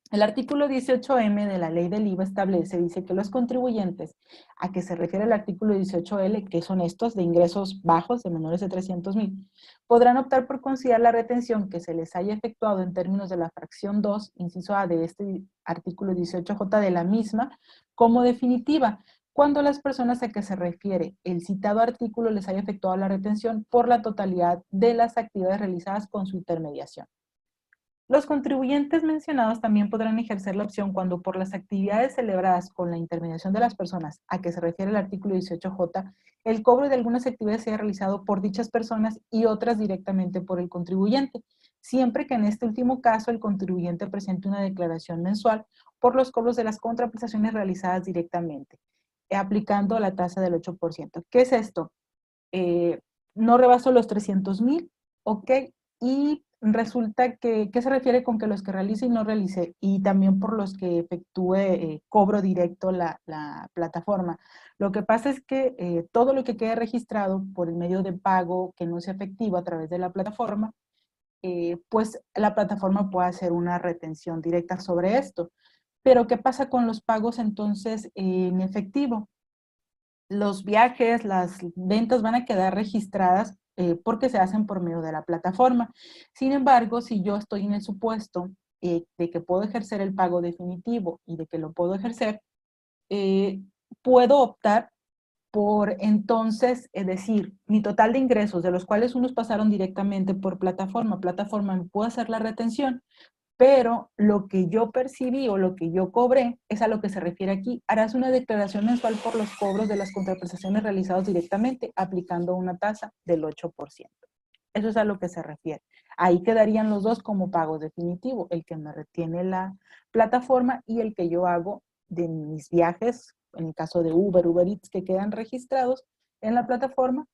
El artículo 18M de la ley del IVA dice que los contribuyentes a que se refiere el artículo 18L, que son estos de ingresos bajos de menores de 300,000, podrán optar por considerar la retención que se les haya efectuado en términos de la fracción 2, inciso A de este artículo 18J de la misma, como definitiva, cuando las personas a que se refiere el citado artículo les haya efectuado la retención por la totalidad de las actividades realizadas con su intermediación. Los contribuyentes mencionados también podrán ejercer la opción cuando por las actividades celebradas con la intermediación de las personas a que se refiere el artículo 18J, el cobro de algunas actividades sea realizado por dichas personas y otras directamente por el contribuyente, siempre que en este último caso el contribuyente presente una declaración mensual por los cobros de las contraprestaciones realizadas directamente, aplicando la tasa del 8%. ¿Qué es esto? No rebaso los 300,000, ¿ok? Y resulta que, ¿qué se refiere con que los que realice y no realice? Y también por los que efectúe cobro directo la plataforma. Lo que pasa es que todo lo que quede registrado por el medio de pago que no sea efectivo a través de la plataforma, pues la plataforma puede hacer una retención directa sobre esto. Pero ¿qué pasa con los pagos entonces en efectivo? Los viajes, las ventas van a quedar registradas porque se hacen por medio de la plataforma. Sin embargo, si yo estoy en el supuesto de que puedo ejercer el pago definitivo y de que lo puedo ejercer, puedo optar por entonces, es decir, mi total de ingresos, de los cuales unos pasaron directamente por plataforma me puede hacer la retención, pero lo que yo percibí o lo que yo cobré es a lo que se refiere aquí. Harás una declaración mensual por los cobros de las contraprestaciones realizados directamente, aplicando una tasa del 8%. Eso es a lo que se refiere. Ahí quedarían los dos como pago definitivo, el que me retiene la plataforma y el que yo hago de mis viajes, en el caso de Uber Eats, que quedan registrados en la plataforma,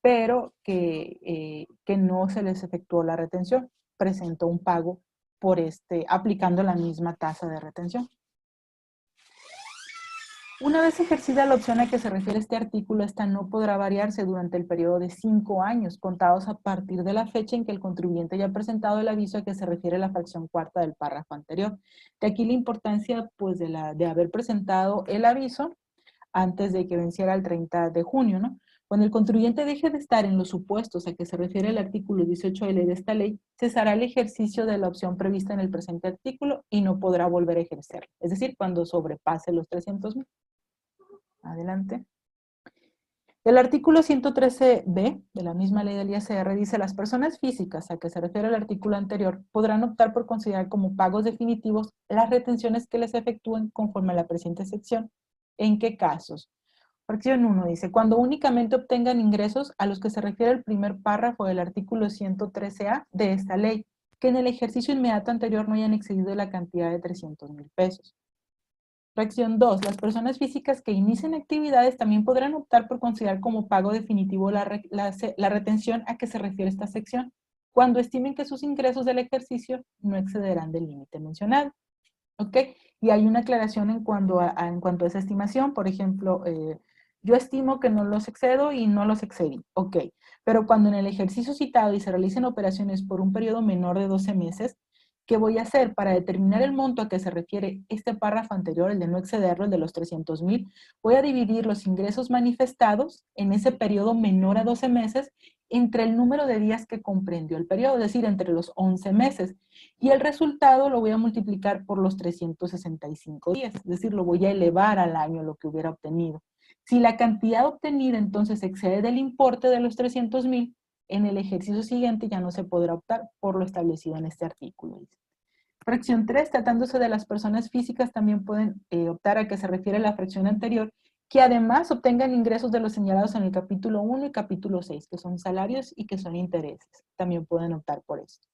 pero que no se les efectuó la retención. Presento un pago por aplicando la misma tasa de retención. Una vez ejercida la opción a que se refiere este artículo, esta no podrá variarse durante el periodo de 5 años, contados a partir de la fecha en que el contribuyente haya presentado el aviso a que se refiere la fracción cuarta del párrafo anterior. De aquí la importancia pues, de haber presentado el aviso antes de que venciera el 30 de junio, ¿no? Cuando el contribuyente deje de estar en los supuestos a que se refiere el artículo 18L de esta ley, cesará el ejercicio de la opción prevista en el presente artículo y no podrá volver a ejercer. Es decir, cuando sobrepase los 300,000. Adelante. El artículo 113b de la misma ley del ISR dice: las personas físicas a que se refiere el artículo anterior podrán optar por considerar como pagos definitivos las retenciones que les efectúen conforme a la presente sección. ¿En qué casos? Fracción 1 dice, cuando únicamente obtengan ingresos a los que se refiere el primer párrafo del artículo 113A de esta ley, que en el ejercicio inmediato anterior no hayan excedido la cantidad de 300,000 pesos. Fracción 2. Las personas físicas que inicien actividades también podrán optar por considerar como pago definitivo la retención a que se refiere esta sección, cuando estimen que sus ingresos del ejercicio no excederán del límite mencionado. ¿Ok? Y hay una aclaración en cuanto a esa estimación. Por ejemplo, yo estimo que no los excedo y no los excedí. Ok. Pero cuando en el ejercicio citado y se realicen operaciones por un periodo menor de 12 meses, ¿qué voy a hacer? Para determinar el monto a que se refiere este párrafo anterior, el de no excederlo, el de los 300,000, voy a dividir los ingresos manifestados en ese periodo menor a 12 meses entre el número de días que comprendió el periodo, es decir, entre los 11 meses. Y el resultado lo voy a multiplicar por los 365 días, es decir, lo voy a elevar al año lo que hubiera obtenido. Si la cantidad obtenida entonces excede del importe de los 300,000, en el ejercicio siguiente ya no se podrá optar por lo establecido en este artículo. Fracción 3, tratándose de las personas físicas, también pueden optar a que se refiere la fracción anterior, que además obtengan ingresos de los señalados en el capítulo 1 y capítulo 6, que son salarios y que son intereses. También pueden optar por esto.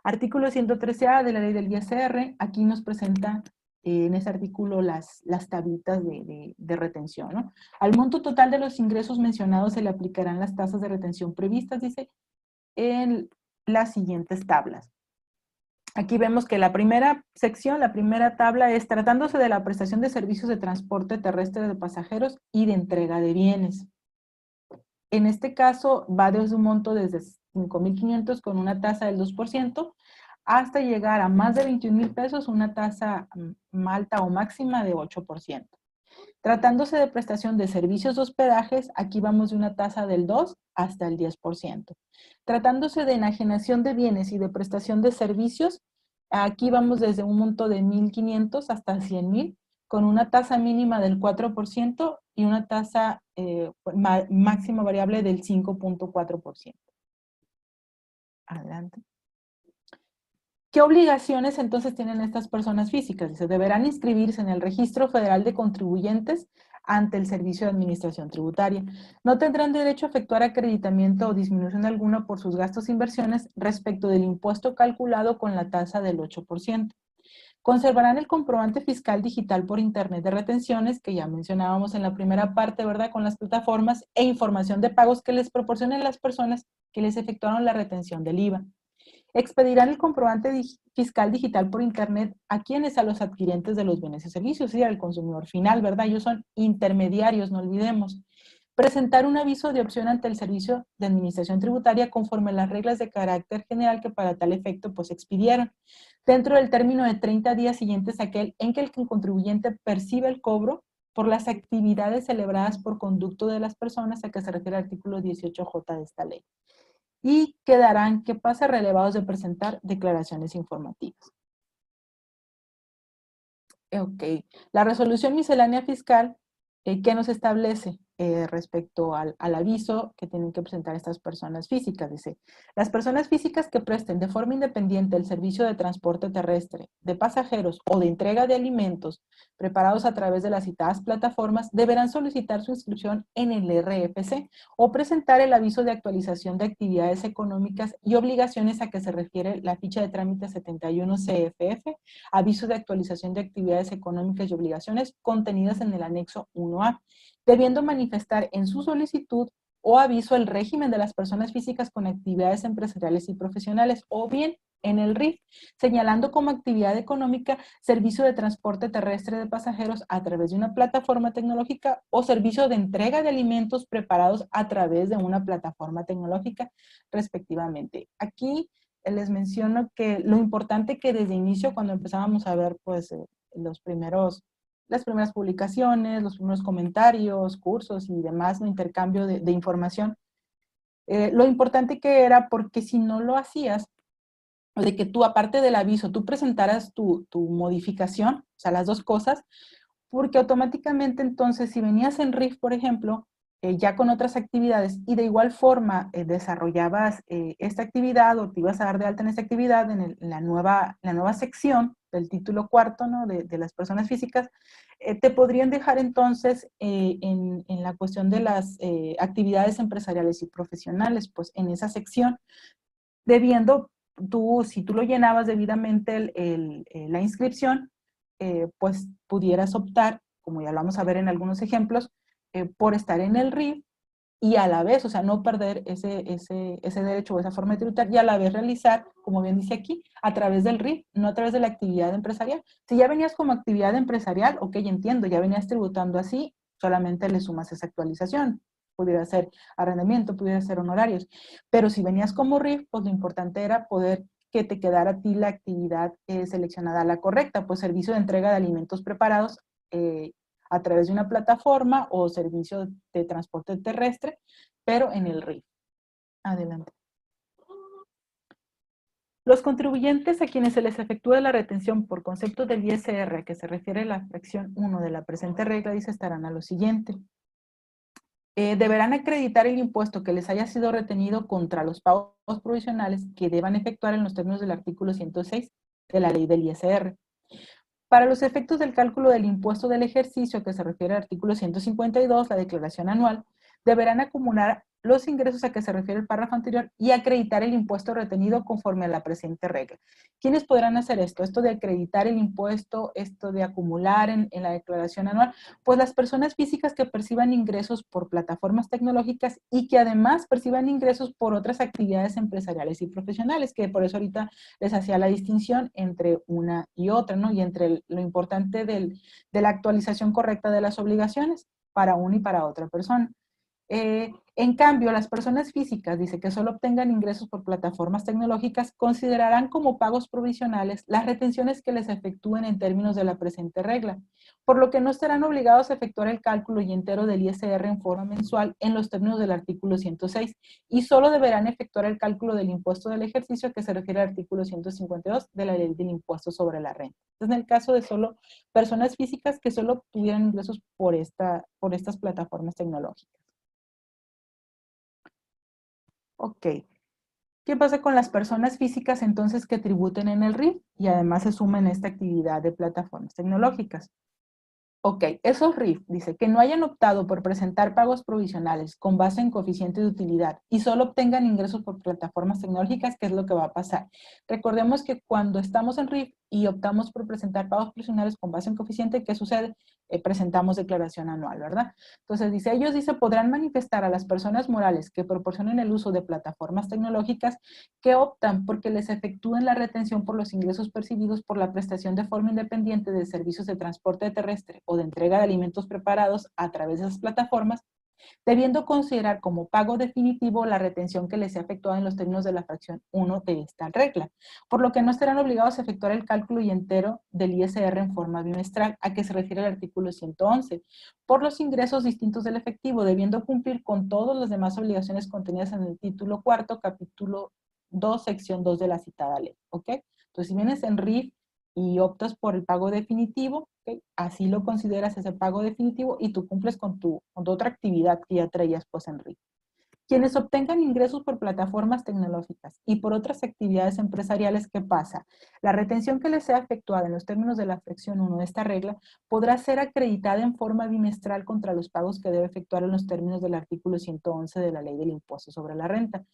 Artículo 113A de la ley del ISR, aquí nos presenta en ese artículo las tablitas de retención, ¿no? Al monto total de los ingresos mencionados se le aplicarán las tasas de retención previstas, dice, en las siguientes tablas. Aquí vemos que la primera sección, la primera tabla es tratándose de la prestación de servicios de transporte terrestre de pasajeros y de entrega de bienes. En este caso va desde un monto desde 5,500 con una tasa del 2% hasta llegar a más de 21,000 pesos, una tasa alta o máxima de 8%. Tratándose de prestación de servicios de hospedajes, aquí vamos de una tasa del 2 hasta el 10%. Tratándose de enajenación de bienes y de prestación de servicios, aquí vamos desde un monto de 1,500 hasta 100,000, con una tasa mínima del 4% y una tasa máxima variable del 5.4%. Adelante. ¿Qué obligaciones entonces tienen estas personas físicas? Dice, deberán inscribirse en el Registro Federal de Contribuyentes ante el Servicio de Administración Tributaria. No tendrán derecho a efectuar acreditamiento o disminución alguna por sus gastos e inversiones respecto del impuesto calculado con la tasa del 8%. Conservarán el comprobante fiscal digital por internet de retenciones, que ya mencionábamos en la primera parte, ¿verdad? Con las plataformas, e información de pagos que les proporcionen las personas que les efectuaron la retención del IVA. Expedirán el comprobante fiscal digital por internet a quienes, a los adquirientes de los bienes y servicios, y al consumidor final, ¿verdad? Ellos son intermediarios, no olvidemos. presentar un aviso de opción ante el Servicio de Administración Tributaria conforme a las reglas de carácter general que para tal efecto pues expidieron, dentro del término de 30 días siguientes a aquel en que el contribuyente percibe el cobro por las actividades celebradas por conducto de las personas a que se refiere el artículo 18J de esta ley. Y quedarán, ¿qué pasa? Relevados de presentar declaraciones informativas. Ok, la resolución miscelánea fiscal, ¿qué nos establece respecto al aviso que tienen que presentar estas personas físicas? Dice, las personas físicas que presten de forma independiente el servicio de transporte terrestre, de pasajeros o de entrega de alimentos preparados a través de las citadas plataformas deberán solicitar su inscripción en el RFC o presentar el aviso de actualización de actividades económicas y obligaciones a que se refiere la ficha de trámite 71 CFF, aviso de actualización de actividades económicas y obligaciones contenidas en el anexo 1A, debiendo manifestar en su solicitud o aviso el régimen de las personas físicas con actividades empresariales y profesionales, o bien en el RIF, señalando como actividad económica servicio de transporte terrestre de pasajeros a través de una plataforma tecnológica o servicio de entrega de alimentos preparados a través de una plataforma tecnológica, respectivamente. Aquí les menciono que lo importante que desde inicio, cuando empezábamos a ver pues las primeras publicaciones, los primeros comentarios, cursos y demás, ¿no? Intercambio de información, lo importante que era, porque si no lo hacías, o de que tú, aparte del aviso, tú presentaras tu modificación, o sea, las dos cosas, porque automáticamente entonces, si venías en RIF, por ejemplo, ya con otras actividades, y de igual forma desarrollabas esta actividad, o te ibas a dar de alta en esta actividad, en la nueva sección del título cuarto, ¿no? de las personas físicas, te podrían dejar entonces en la cuestión de las actividades empresariales y profesionales, pues en esa sección, debiendo tú, si tú lo llenabas debidamente la inscripción, pues pudieras optar, como ya lo vamos a ver en algunos ejemplos, por estar en el RIF y a la vez, o sea, no perder ese derecho o esa forma de tributar, y a la vez realizar, como bien dice aquí, a través del RIF, no a través de la actividad empresarial. Si ya venías como actividad empresarial, ok, entiendo, ya venías tributando así, solamente le sumas esa actualización. Pudiera ser arrendamiento, pudiera ser honorarios. Pero si venías como RIF, pues lo importante era poder que te quedara a ti la actividad seleccionada, la correcta, pues servicio de entrega de alimentos preparados a través de una plataforma o servicio de transporte terrestre, pero en el RIF. Adelante. Los contribuyentes a quienes se les efectúe la retención por concepto del ISR, a que se refiere la fracción 1 de la presente regla, dice, estarán a lo siguiente. Deberán acreditar el impuesto que les haya sido retenido contra los pagos provisionales que deban efectuar en los términos del artículo 106 de la ley del ISR. Para los efectos del cálculo del impuesto del ejercicio que se refiere al artículo 152, la declaración anual, deberán acumular los ingresos a que se refiere el párrafo anterior y acreditar el impuesto retenido conforme a la presente regla. ¿Quiénes podrán hacer esto? Esto de acreditar el impuesto, esto de acumular en la declaración anual, pues las personas físicas que perciban ingresos por plataformas tecnológicas y que además perciban ingresos por otras actividades empresariales y profesionales, que por eso ahorita les hacía la distinción entre una y otra, ¿no? Y entre lo importante de la actualización correcta de las obligaciones para una y para otra persona. En cambio, las personas físicas, dice, que solo obtengan ingresos por plataformas tecnológicas, considerarán como pagos provisionales las retenciones que les efectúen en términos de la presente regla, por lo que no estarán obligados a efectuar el cálculo y entero del ISR en forma mensual en los términos del artículo 106, y solo deberán efectuar el cálculo del impuesto del ejercicio que se refiere al artículo 152 de la ley del impuesto sobre la renta. Entonces, en el caso de solo personas físicas que solo obtuvieran ingresos por estas plataformas tecnológicas. Ok. ¿Qué pasa con las personas físicas entonces que tributen en el RIF y además se sumen a esta actividad de plataformas tecnológicas? Ok, esos RIF, dice, que no hayan optado por presentar pagos provisionales con base en coeficiente de utilidad y solo obtengan ingresos por plataformas tecnológicas, ¿qué es lo que va a pasar? Recordemos que cuando estamos en RIF y optamos por presentar pagos provisionales con base en coeficiente, ¿qué sucede? Presentamos declaración anual, ¿verdad? Entonces, dice, ellos, dice, podrán manifestar a las personas morales que proporcionen el uso de plataformas tecnológicas que optan porque les efectúen la retención por los ingresos percibidos por la prestación de forma independiente de servicios de transporte terrestre o de entrega de alimentos preparados a través de esas plataformas, debiendo considerar como pago definitivo la retención que les sea efectuada en los términos de la fracción 1 de esta regla, por lo que no estarán obligados a efectuar el cálculo y entero del ISR en forma bimestral, a que se refiere el artículo 111, por los ingresos distintos del efectivo, debiendo cumplir con todas las demás obligaciones contenidas en el título cuarto, capítulo 2, sección 2 de la citada ley, ¿ok? Entonces, si vienes en RIF y optas por el pago definitivo, ¿okay? Así lo consideras ese pago definitivo y tú cumples con tu otra actividad que ya traías pues en RIF. Quienes obtengan ingresos por plataformas tecnológicas y por otras actividades empresariales, ¿qué pasa? La retención que les sea efectuada en los términos de la fracción 1 de esta regla podrá ser acreditada en forma bimestral contra los pagos que debe efectuar en los términos del artículo 111 de la Ley del Impuesto sobre la Renta.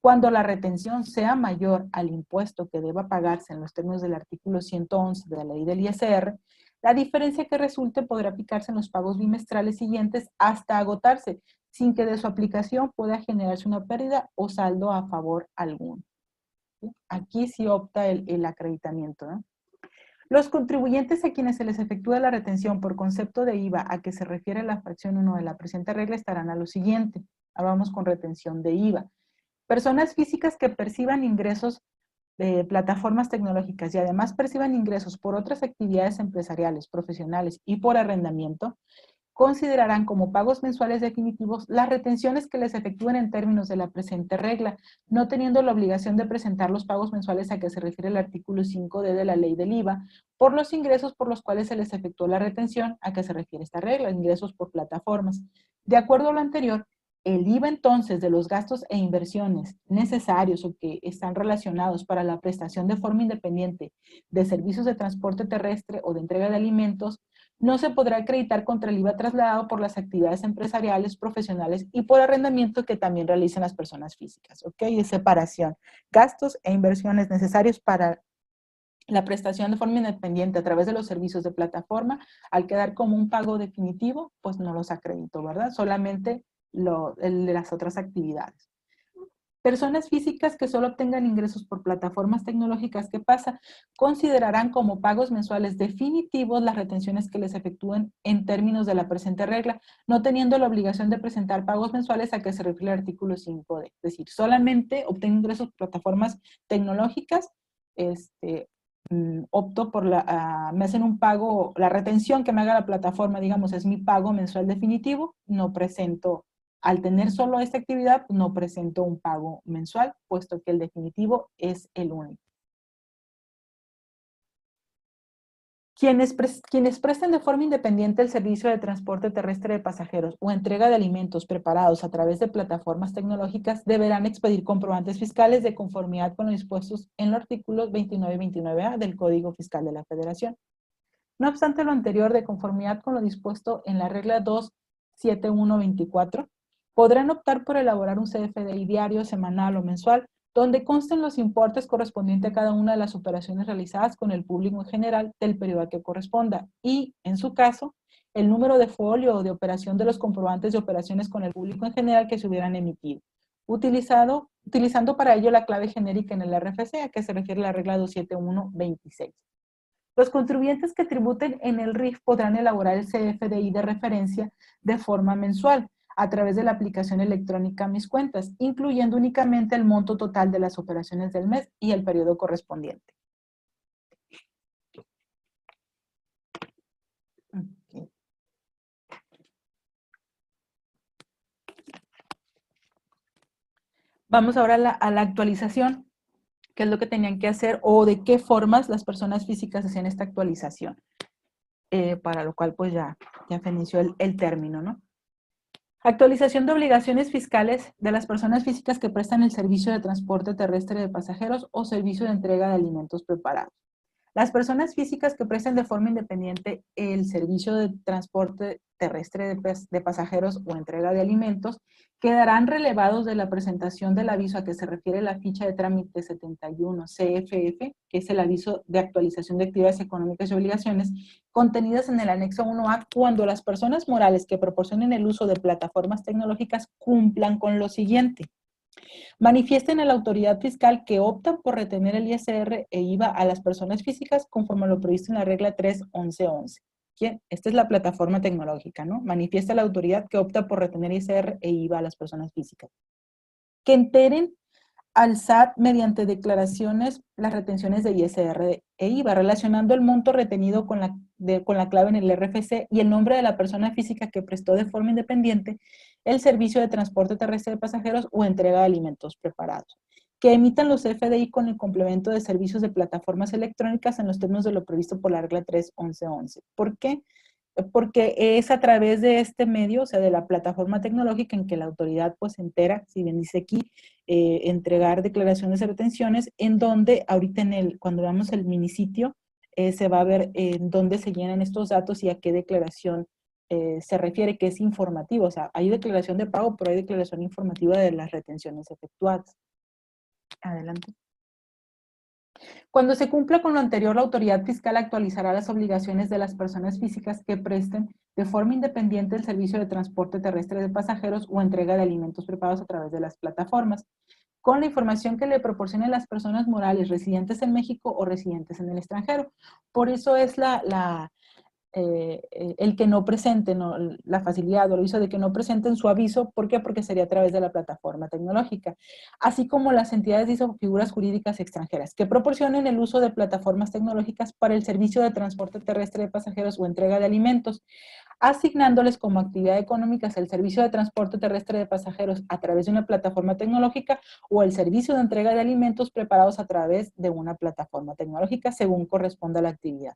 Cuando la retención sea mayor al impuesto que deba pagarse en los términos del artículo 111 de la Ley del ISR, la diferencia que resulte podrá aplicarse en los pagos bimestrales siguientes hasta agotarse, sin que de su aplicación pueda generarse una pérdida o saldo a favor alguno. ¿Sí? Aquí sí opta el acreditamiento, ¿no? Los contribuyentes a quienes se les efectúa la retención por concepto de IVA a que se refiere la fracción 1 de la presente regla estarán a lo siguiente. Ahora vamos con retención de IVA. Personas físicas que perciban ingresos de plataformas tecnológicas y además perciban ingresos por otras actividades empresariales, profesionales y por arrendamiento, considerarán como pagos mensuales definitivos las retenciones que les efectúen en términos de la presente regla, no teniendo la obligación de presentar los pagos mensuales a que se refiere el artículo 5D de la ley del IVA, por los ingresos por los cuales se les efectuó la retención a que se refiere esta regla, ingresos por plataformas. De acuerdo a lo anterior, el IVA entonces de los gastos e inversiones necesarios o que están relacionados para la prestación de forma independiente de servicios de transporte terrestre o de entrega de alimentos no se podrá acreditar contra el IVA trasladado por las actividades empresariales, profesionales y por arrendamiento que también realicen las personas físicas, ¿ok? Es separación. Gastos e inversiones necesarios para la prestación de forma independiente a través de los servicios de plataforma, al quedar como un pago definitivo, pues no los acredito, ¿verdad? Solamente el de las otras actividades. Personas físicas que solo obtengan ingresos por plataformas tecnológicas, ¿qué pasa? Considerarán como pagos mensuales definitivos las retenciones que les efectúen en términos de la presente regla, no teniendo la obligación de presentar pagos mensuales a que se refiere el artículo 5D. Es decir, solamente obtengo ingresos por plataformas tecnológicas, opto por me hacen un pago, la retención que me haga la plataforma, digamos, es mi pago mensual definitivo, no presento. Al tener solo esta actividad, no presento un pago mensual, puesto que el definitivo es el único. Quienes presten de forma independiente el servicio de transporte terrestre de pasajeros o entrega de alimentos preparados a través de plataformas tecnológicas deberán expedir comprobantes fiscales de conformidad con los dispuestos en los artículos 29 y 29A del Código Fiscal de la Federación. No obstante lo anterior, de conformidad con lo dispuesto en la regla 27124, podrán optar por elaborar un CFDI diario, semanal o mensual, donde consten los importes correspondientes a cada una de las operaciones realizadas con el público en general del periodo a que corresponda y, en su caso, el número de folio o de operación de los comprobantes de operaciones con el público en general que se hubieran emitido, utilizando para ello la clave genérica en el RFC, a que se refiere la regla 27126. Los contribuyentes que tributen en el RIF podrán elaborar el CFDI de referencia de forma mensual a través de la aplicación electrónica Mis Cuentas, incluyendo únicamente el monto total de las operaciones del mes y el periodo correspondiente. Okay. Vamos ahora a la actualización. ¿Qué es lo que tenían que hacer o de qué formas las personas físicas hacían esta actualización? Para lo cual pues ya inició el término, ¿no? Actualización de obligaciones fiscales de las personas físicas que prestan el servicio de transporte terrestre de pasajeros o servicio de entrega de alimentos preparados. Las personas físicas que presten de forma independiente el servicio de transporte terrestre de pasajeros o entrega de alimentos quedarán relevados de la presentación del aviso a que se refiere la ficha de trámite 71 CFF, que es el aviso de actualización de actividades económicas y obligaciones, contenidas en el anexo 1A, cuando las personas morales que proporcionen el uso de plataformas tecnológicas cumplan con lo siguiente. Manifiesten a la autoridad fiscal que optan por retener el ISR e IVA a las personas físicas conforme a lo previsto en la regla 3.11.11. ¿Quién? Esta es la plataforma tecnológica, ¿no? Manifiesta la autoridad que opta por retener ISR e IVA a las personas físicas. Que enteren al SAT mediante declaraciones las retenciones de ISR e IVA, relacionando el monto retenido con la clave en el RFC y el nombre de la persona física que prestó de forma independiente el servicio de transporte terrestre de pasajeros o entrega de alimentos preparados. Que emitan los FDI con el complemento de servicios de plataformas electrónicas en los términos de lo previsto por la regla 3.11.11. ¿Por qué? Porque es a través de este medio, o sea, de la plataforma tecnológica en que la autoridad pues se entera, si bien dice aquí, entregar declaraciones de retenciones, en donde ahorita cuando veamos el minisitio, se va a ver en dónde se llenan estos datos y a qué declaración se refiere, que es informativo. O sea, hay declaración de pago, pero hay declaración informativa de las retenciones efectuadas. Adelante. Cuando se cumpla con lo anterior, la autoridad fiscal actualizará las obligaciones de las personas físicas que presten de forma independiente el servicio de transporte terrestre de pasajeros o entrega de alimentos preparados a través de las plataformas, con la información que le proporcionen las personas morales residentes en México o residentes en el extranjero. Por eso es el que no presenten, ¿no? La facilidad o el aviso de que no presenten su aviso. ¿Por qué? Porque sería a través de la plataforma tecnológica. Así como las entidades y figuras jurídicas extranjeras que proporcionen el uso de plataformas tecnológicas para el servicio de transporte terrestre de pasajeros o entrega de alimentos, asignándoles como actividad económica el servicio de transporte terrestre de pasajeros a través de una plataforma tecnológica o el servicio de entrega de alimentos preparados a través de una plataforma tecnológica según corresponda a la actividad.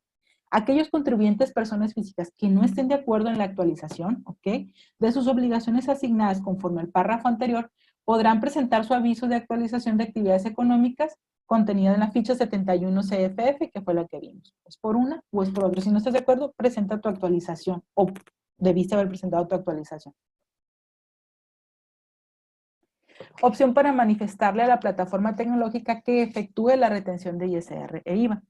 Aquellos contribuyentes, personas físicas que no estén de acuerdo en la actualización, ¿ok?, de sus obligaciones asignadas conforme al párrafo anterior, podrán presentar su aviso de actualización de actividades económicas contenida en la ficha 71 CFF, que fue la que vimos. ¿Es por una o es por otra? Si no estás de acuerdo, presenta tu actualización o debiste haber presentado tu actualización. Opción para manifestarle a la plataforma tecnológica que efectúe la retención de ISR e IVA.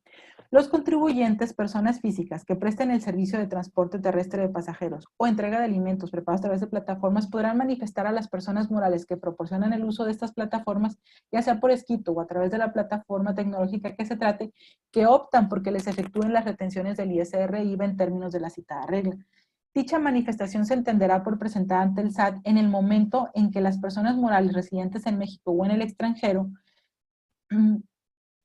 Los contribuyentes, personas físicas que presten el servicio de transporte terrestre de pasajeros o entrega de alimentos preparados a través de plataformas podrán manifestar a las personas morales que proporcionan el uso de estas plataformas, ya sea por escrito o a través de la plataforma tecnológica que se trate, que optan porque les efectúen las retenciones del ISR e IVA en términos de la citada regla. Dicha manifestación se entenderá por presentada ante el SAT en el momento en que las personas morales residentes en México o en el extranjero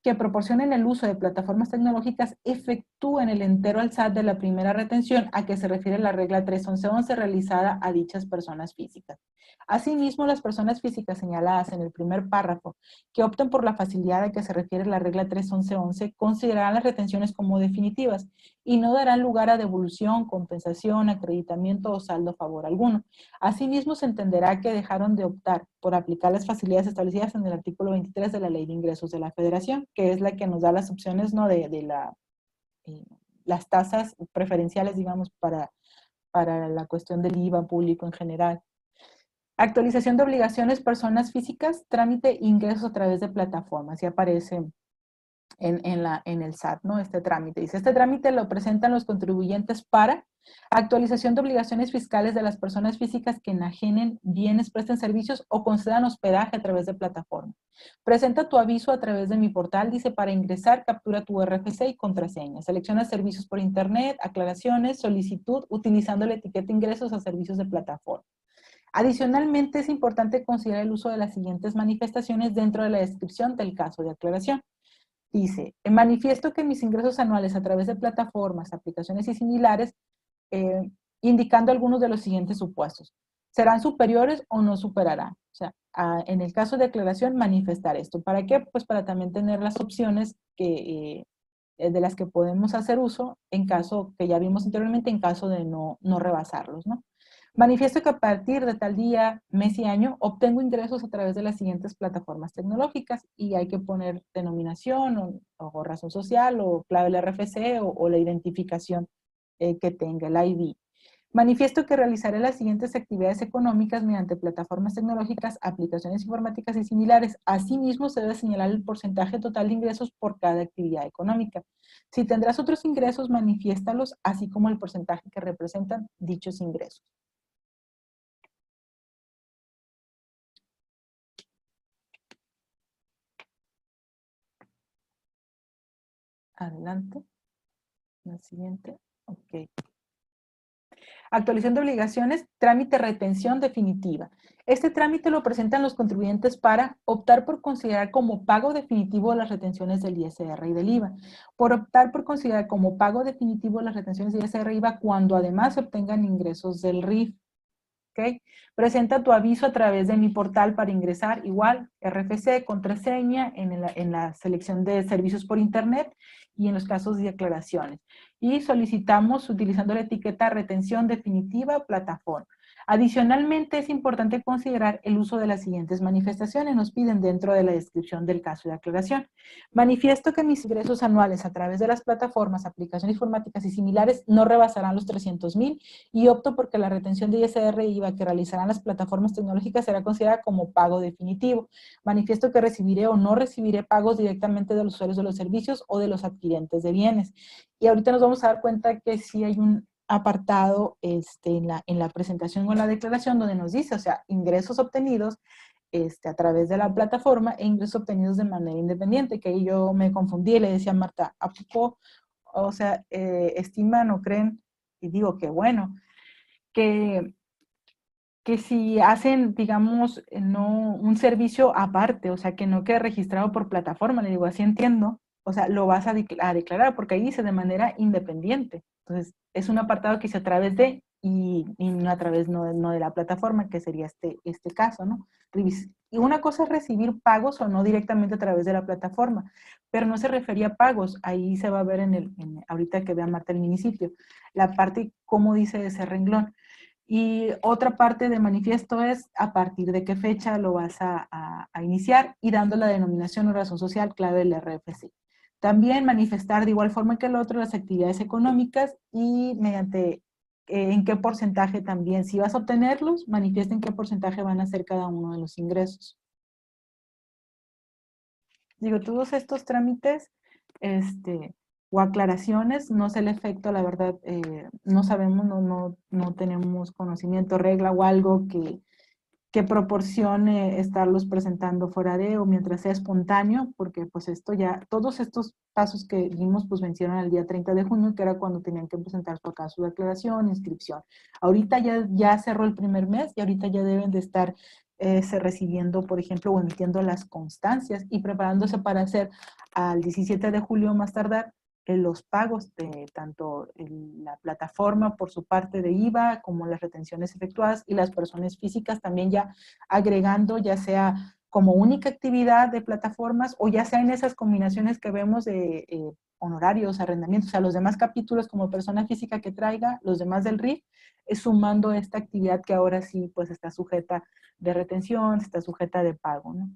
que proporcionen el uso de plataformas tecnológicas efectúen el entero al SAT de la primera retención a que se refiere la regla 3.11.11 realizada a dichas personas físicas. Asimismo, las personas físicas señaladas en el primer párrafo que opten por la facilidad a que se refiere la regla 3.11.11 considerarán las retenciones como definitivas y no darán lugar a devolución, compensación, acreditamiento o saldo a favor alguno. Asimismo, se entenderá que dejaron de optar por aplicar las facilidades establecidas en el artículo 23 de la Ley de Ingresos de la Federación, que es la que nos da las opciones, ¿no?, las tasas preferenciales, digamos, para la cuestión del IVA público en general. Actualización de obligaciones, personas físicas, trámite, ingresos a través de plataformas, y aparece en el SAT, ¿no?, este trámite. Dice, este trámite lo presentan los contribuyentes para actualización de obligaciones fiscales de las personas físicas que enajenen bienes, presten servicios o concedan hospedaje a través de plataforma. Presenta tu aviso a través de mi portal, dice, para ingresar, captura tu RFC y contraseña. Selecciona servicios por internet, aclaraciones, solicitud, utilizando la etiqueta ingresos a servicios de plataforma. Adicionalmente, es importante considerar el uso de las siguientes manifestaciones dentro de la descripción del caso de aclaración. Dice, manifiesto que mis ingresos anuales a través de plataformas, aplicaciones y similares, indicando algunos de los siguientes supuestos. ¿Serán superiores o no superarán? O sea, en el caso de aclaración, manifestar esto. ¿Para qué? Pues para también tener las opciones de las que podemos hacer uso en caso, que ya vimos anteriormente, en caso de no rebasarlos, ¿no? Manifiesto que a partir de tal día, mes y año, obtengo ingresos a través de las siguientes plataformas tecnológicas, y hay que poner denominación o razón social o clave del RFC o la identificación que tenga, el ID. Manifiesto que realizaré las siguientes actividades económicas mediante plataformas tecnológicas, aplicaciones informáticas y similares. Asimismo, se debe señalar el porcentaje total de ingresos por cada actividad económica. Si tendrás otros ingresos, manifiéstalos, así como el porcentaje que representan dichos ingresos. Adelante. La siguiente. Ok. Actualización de obligaciones, trámite retención definitiva. Este trámite lo presentan los contribuyentes para optar por considerar como pago definitivo las retenciones del ISR y del IVA. Por optar por considerar como pago definitivo las retenciones del ISR y IVA cuando además se obtengan ingresos del RIF. ¿Okay? Presenta tu aviso a través de mi portal para ingresar, igual, RFC, contraseña, en la selección de servicios por internet y en los casos de aclaraciones. Y solicitamos utilizando la etiqueta retención definitiva plataforma. Adicionalmente, es importante considerar el uso de las siguientes manifestaciones. Nos piden dentro de la descripción del caso de aclaración. Manifiesto que mis ingresos anuales a través de las plataformas, aplicaciones informáticas y similares no rebasarán los 300,000 y opto porque la retención de ISR e IVA que realizarán las plataformas tecnológicas será considerada como pago definitivo. Manifiesto que recibiré o no recibiré pagos directamente de los usuarios de los servicios o de los adquirentes de bienes. Y ahorita nos vamos a dar cuenta que sí hay un apartado en la presentación o en la declaración donde nos dice, o sea, ingresos obtenidos a través de la plataforma e ingresos obtenidos de manera independiente, que ahí yo me confundí y le decía a Marta, ¿a poco, o sea, estiman o creen? Y digo que bueno, que si hacen, digamos, no un servicio aparte, o sea, que no quede registrado por plataforma, le digo, así entiendo, o sea, lo vas a declarar, porque ahí dice de manera independiente. Entonces, es un apartado que dice a través de, y no a través no de la plataforma, que sería este caso, ¿no? Y una cosa es recibir pagos o no directamente a través de la plataforma, pero no se refería a pagos, ahí se va a ver ahorita que vea Marta el municipio, la parte, cómo dice ese renglón. Y otra parte de manifiesto es a partir de qué fecha lo vas a iniciar y dando la denominación o razón social clave del RFC. También manifestar de igual forma que el otro las actividades económicas y mediante en qué porcentaje también. Si vas a obtenerlos, manifiesta en qué porcentaje van a ser cada uno de los ingresos. Digo, todos estos trámites, o aclaraciones, no sé el efecto, la verdad, no sabemos, no tenemos conocimiento, regla o algo que proporcione estarlos presentando fuera de o mientras sea espontáneo, porque pues esto ya, todos estos pasos que vimos pues vencieron el día 30 de junio, que era cuando tenían que presentar su acaso de aclaración, inscripción. Ahorita ya cerró el primer mes y ahorita ya deben de estar recibiendo, por ejemplo, o emitiendo las constancias y preparándose para hacer al 17 de julio más tardar los pagos de tanto la plataforma por su parte de IVA como las retenciones efectuadas y las personas físicas también ya agregando ya sea como única actividad de plataformas o ya sea en esas combinaciones que vemos de honorarios, arrendamientos, o sea, los demás capítulos como persona física que traiga, los demás del RIF, sumando esta actividad que ahora sí pues está sujeta de retención, está sujeta de pago, ¿no?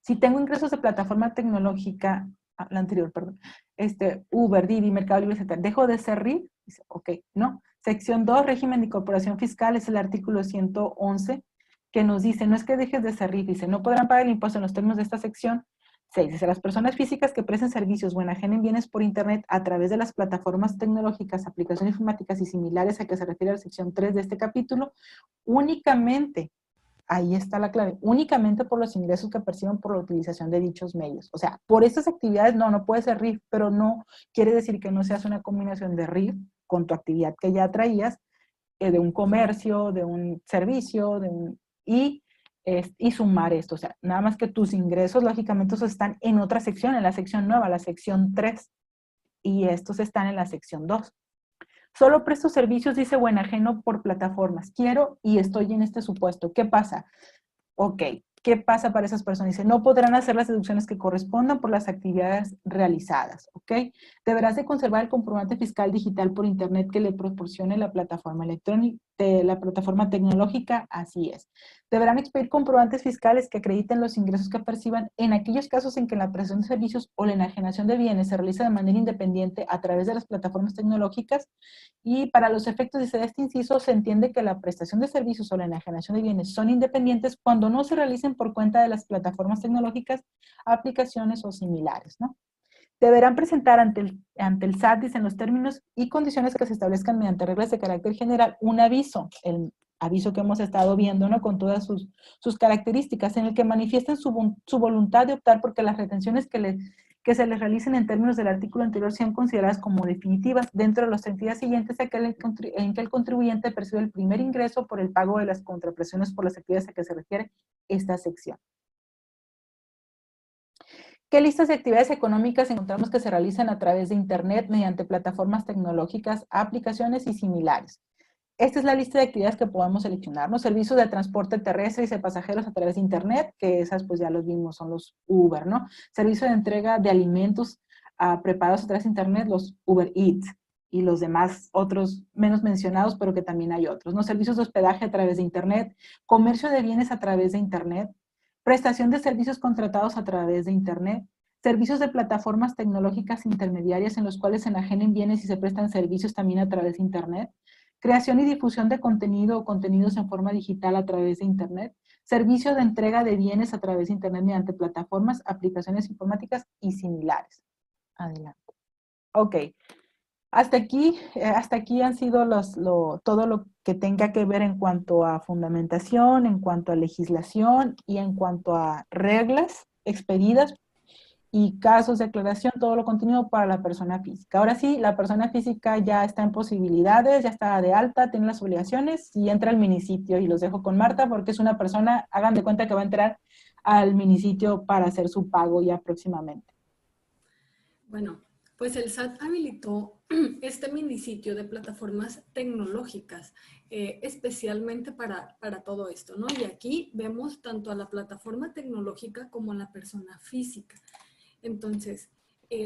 Si tengo ingresos de plataforma tecnológica, la anterior, perdón, Uber, Didi, Mercado Libre, etc. ¿Dejo de ser RIF? Dice, ok, no. Sección 2, régimen de incorporación fiscal, es el artículo 111, que nos dice, no es que dejes de ser RIF, dice, no podrán pagar el impuesto en los términos de esta sección. 6, dice, las personas físicas que presten servicios o enajenen bienes por internet a través de las plataformas tecnológicas, aplicaciones informáticas y similares a que se refiere a la sección 3 de este capítulo, únicamente, ahí está la clave, únicamente por los ingresos que perciben por la utilización de dichos medios. O sea, por estas actividades no puede ser RIF, pero no quiere decir que no se hace una combinación de RIF con tu actividad que ya traías, de un comercio, de un servicio, y sumar esto. O sea, nada más que tus ingresos, lógicamente, esos están en otra sección, en la sección nueva, la sección 3, y estos están en la sección 2. Solo presto servicios, dice, o enajeno por plataformas. Quiero y estoy en este supuesto. ¿Qué pasa? Ok, ¿qué pasa para esas personas? Dice, no podrán hacer las deducciones que correspondan por las actividades realizadas, ¿ok? Deberás de conservar el comprobante fiscal digital por internet que le proporcione la plataforma electrónica, la plataforma tecnológica, así es. Deberán expedir comprobantes fiscales que acrediten los ingresos que perciban en aquellos casos en que la prestación de servicios o la enajenación de bienes se realiza de manera independiente a través de las plataformas tecnológicas. Y para los efectos de este inciso se entiende que la prestación de servicios o la enajenación de bienes son independientes cuando no se realicen por cuenta de las plataformas tecnológicas, aplicaciones o similares, ¿no? Deberán presentar ante el SAT, dicen los términos y condiciones que se establezcan mediante reglas de carácter general, un aviso, el aviso que hemos estado viendo, ¿no? Con todas sus características, en el que manifiesten su voluntad de optar porque las retenciones que que se les realicen en términos del artículo anterior sean consideradas como definitivas dentro de los 30 días siguientes a en que el contribuyente percibe el primer ingreso por el pago de las contraprestaciones por las actividades a que se refiere esta sección. ¿Qué listas de actividades económicas encontramos que se realizan a través de Internet mediante plataformas tecnológicas, aplicaciones y similares? Esta es la lista de actividades que podemos seleccionar, ¿no? Servicios de transporte terrestre y de pasajeros a través de Internet, que esas pues ya los vimos, son los Uber, ¿no? Servicio de entrega de alimentos preparados a través de Internet, los Uber Eats, y los demás, otros menos mencionados, pero que también hay otros, ¿no? Servicios de hospedaje a través de Internet, comercio de bienes a través de Internet, prestación de servicios contratados a través de Internet, servicios de plataformas tecnológicas intermediarias en los cuales se enajenen bienes y se prestan servicios también a través de Internet, creación y difusión de contenido o contenidos en forma digital a través de Internet, servicio de entrega de bienes a través de Internet mediante plataformas, aplicaciones informáticas y similares. Adelante. Ok. Hasta aquí han sido todo lo que tenga que ver en cuanto a fundamentación, en cuanto a legislación y en cuanto a reglas expedidas y casos de aclaración, todo lo contenido para la persona física. Ahora sí, la persona física ya está en posibilidades, ya está de alta, tiene las obligaciones y entra al minisitio. Y los dejo con Marta porque es una persona, hagan de cuenta que va a entrar al minisitio para hacer su pago ya próximamente. Bueno, pues el SAT habilitó este minisitio de plataformas tecnológicas, especialmente para todo esto, ¿no? Y aquí vemos tanto a la plataforma tecnológica como a la persona física. Entonces,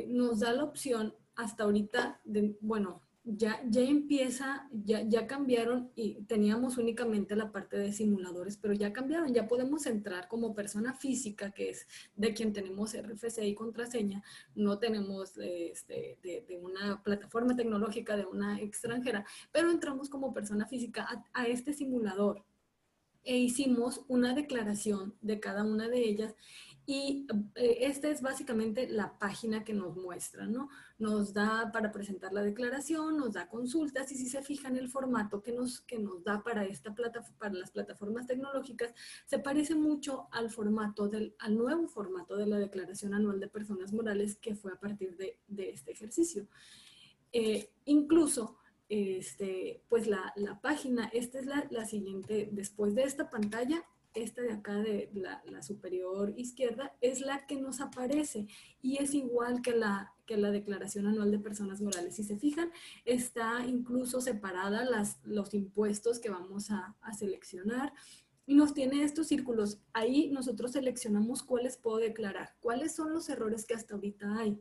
nos da la opción hasta ahorita de, bueno, ya empieza, ya cambiaron y teníamos únicamente la parte de simuladores, pero ya cambiaron, ya podemos entrar como persona física, que es de quien tenemos RFC y contraseña, no tenemos de una plataforma tecnológica de una extranjera, pero entramos como persona física a este simulador e hicimos una declaración de cada una de ellas. Y esta es básicamente la página que nos muestra, ¿no? Nos da para presentar la declaración, nos da consultas y si se fijan el formato que nos da para las plataformas tecnológicas, se parece mucho al nuevo formato de la Declaración Anual de Personas Morales que fue a partir de este ejercicio. Incluso, pues la página, esta es la siguiente, después de esta pantalla, esta de acá de la superior izquierda es la que nos aparece y es igual que la Declaración Anual de Personas Morales. Si se fijan, está incluso separada los impuestos que vamos a seleccionar y nos tiene estos círculos. Ahí nosotros seleccionamos cuáles puedo declarar, cuáles son los errores que hasta ahorita hay.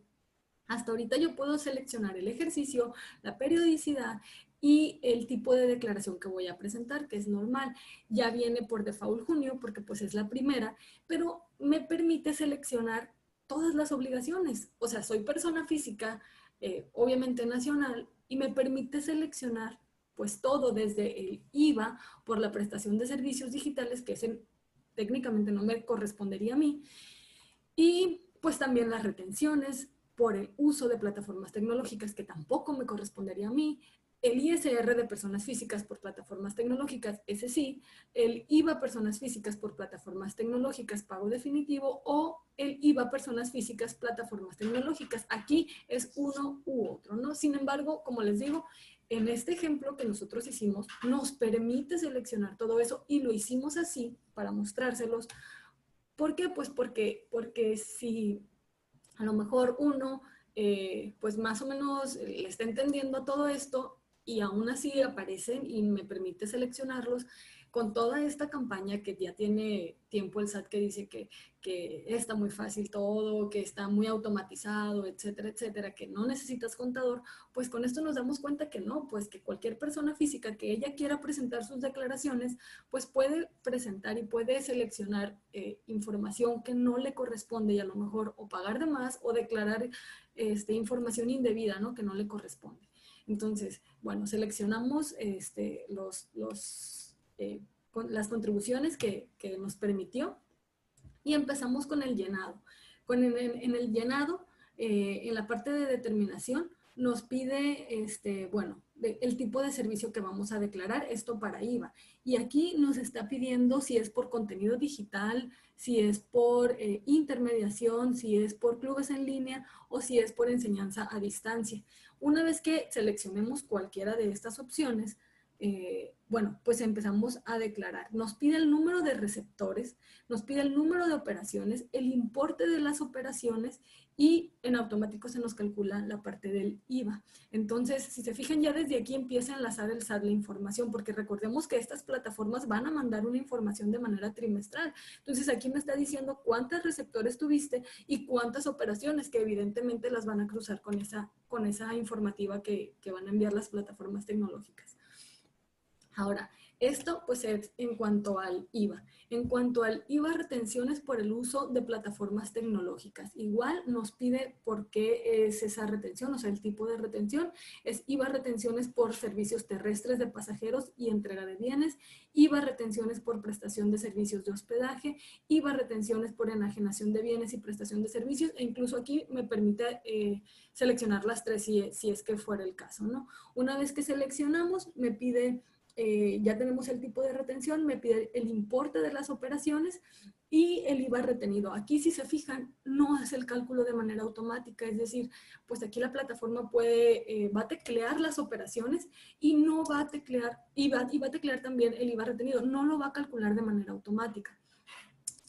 Hasta ahorita yo puedo seleccionar el ejercicio, la periodicidad y el tipo de declaración que voy a presentar, que es normal. Ya viene por default junio porque pues es la primera, pero me permite seleccionar todas las obligaciones. O sea, soy persona física, obviamente nacional, y me permite seleccionar pues todo desde el IVA por la prestación de servicios digitales, que ese técnicamente no me correspondería a mí, y pues también las retenciones por el uso de plataformas tecnológicas que tampoco me correspondería a mí, el ISR de personas físicas por plataformas tecnológicas, ese sí, el IVA personas físicas por plataformas tecnológicas, pago definitivo, o el IVA personas físicas, plataformas tecnológicas. Aquí es uno u otro, ¿no? Sin embargo, como les digo, en este ejemplo que nosotros hicimos, nos permite seleccionar todo eso y lo hicimos así para mostrárselos. ¿Por qué? Pues porque si a lo mejor uno, pues más o menos le está entendiendo todo esto y aún así aparecen y me permite seleccionarlos con toda esta campaña que ya tiene tiempo el SAT que dice que está muy fácil todo, que está muy automatizado, etcétera, etcétera, que no necesitas contador, pues con esto nos damos cuenta que no, pues que cualquier persona física que ella quiera presentar sus declaraciones, pues puede presentar y puede seleccionar información que no le corresponde y a lo mejor o pagar de más o declarar información indebida, ¿no? Que no le corresponde. Entonces, bueno, seleccionamos las contribuciones que nos permitió y empezamos con el llenado. En el llenado, en la parte de determinación, nos pide, bueno, el tipo de servicio que vamos a declarar, esto para IVA. Y aquí nos está pidiendo si es por contenido digital, si es por intermediación, si es por clubes en línea o si es por enseñanza a distancia. Una vez que seleccionemos cualquiera de estas opciones, bueno, pues empezamos a declarar. Nos pide el número de receptores, nos pide el número de operaciones, el importe de las operaciones y en automático se nos calcula la parte del IVA. Entonces, si se fijan, ya desde aquí empieza a enlazar el SAT la información, porque recordemos que estas plataformas van a mandar una información de manera trimestral. Entonces, aquí me está diciendo cuántos receptores tuviste y cuántas operaciones, que evidentemente las van a cruzar con esa informativa que van a enviar las plataformas tecnológicas. Ahora, esto pues es en cuanto al IVA. En cuanto al IVA, retenciones por el uso de plataformas tecnológicas. Igual nos pide por qué es esa retención, o sea, el tipo de retención. Es IVA retenciones por servicios terrestres de pasajeros y entrega de bienes, IVA retenciones por prestación de servicios de hospedaje, IVA retenciones por enajenación de bienes y prestación de servicios, e incluso aquí me permite seleccionar las tres si es que fuera el caso, ¿no? Una vez que seleccionamos, me pide... ya tenemos el tipo de retención, me pide el importe de las operaciones y el IVA retenido. Aquí, si se fijan, no hace el cálculo de manera automática, es decir, pues aquí la plataforma va a teclear las operaciones y no va a teclear, y va a teclear también el IVA retenido, no lo va a calcular de manera automática.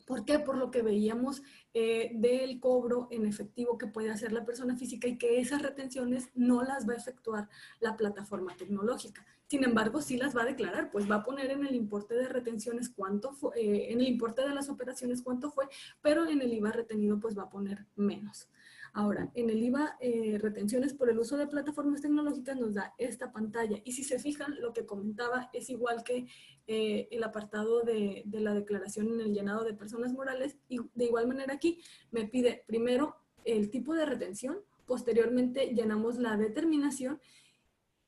¿Por qué? Por lo que veíamos del cobro en efectivo que puede hacer la persona física y que esas retenciones no las va a efectuar la plataforma tecnológica. Sin embargo, sí las va a declarar, pues va a poner en el importe de retenciones cuánto fue, en el importe de las operaciones cuánto fue, pero en el IVA retenido pues va a poner menos. Ahora, en el IVA, retenciones por el uso de plataformas tecnológicas nos da esta pantalla. Y si se fijan, lo que comentaba es igual que el apartado de la declaración en el llenado de personas morales. Y de igual manera aquí me pide primero el tipo de retención, posteriormente llenamos la determinación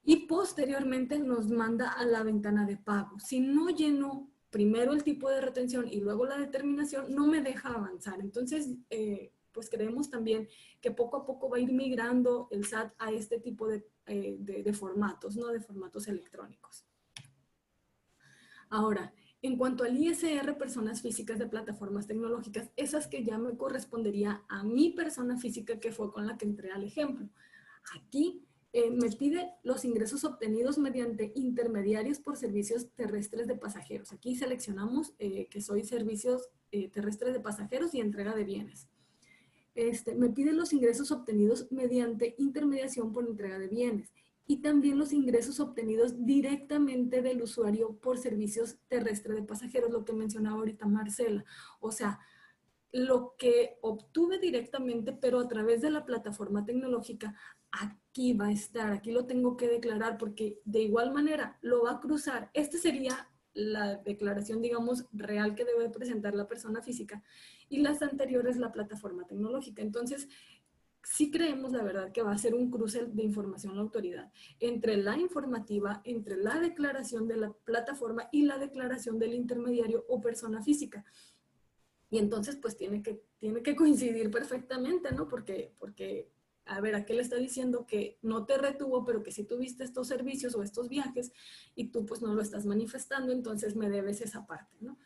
y posteriormente nos manda a la ventana de pago. Si no lleno primero el tipo de retención y luego la determinación, no me deja avanzar. Entonces, pues creemos también que poco a poco va a ir migrando el SAT a este tipo de formatos, ¿no? De formatos electrónicos. Ahora, en cuanto al ISR, personas físicas de plataformas tecnológicas, esas que ya me correspondería a mi persona física, que fue con la que entré al ejemplo. Aquí me pide los ingresos obtenidos mediante intermediarios por servicios terrestres de pasajeros. Aquí seleccionamos que soy servicios terrestres de pasajeros y entrega de bienes. Me pide los ingresos obtenidos mediante intermediación por entrega de bienes y también los ingresos obtenidos directamente del usuario por servicios terrestres de pasajeros, lo que mencionaba ahorita Marcela. O sea, lo que obtuve directamente, pero a través de la plataforma tecnológica, aquí va a estar, aquí lo tengo que declarar porque de igual manera lo va a cruzar. Esta sería la declaración, digamos, real que debe presentar la persona física y las anteriores la plataforma tecnológica. Entonces, sí creemos, la verdad, que va a ser un cruce de información a la autoridad entre la informativa, entre la declaración de la plataforma y la declaración del intermediario o persona física. Y entonces, pues tiene que coincidir perfectamente, ¿no? Porque, a ver, ¿a qué le está diciendo que no te retuvo, pero que sí tuviste estos servicios o estos viajes y tú pues no lo estás manifestando, entonces me debes esa parte, ¿no?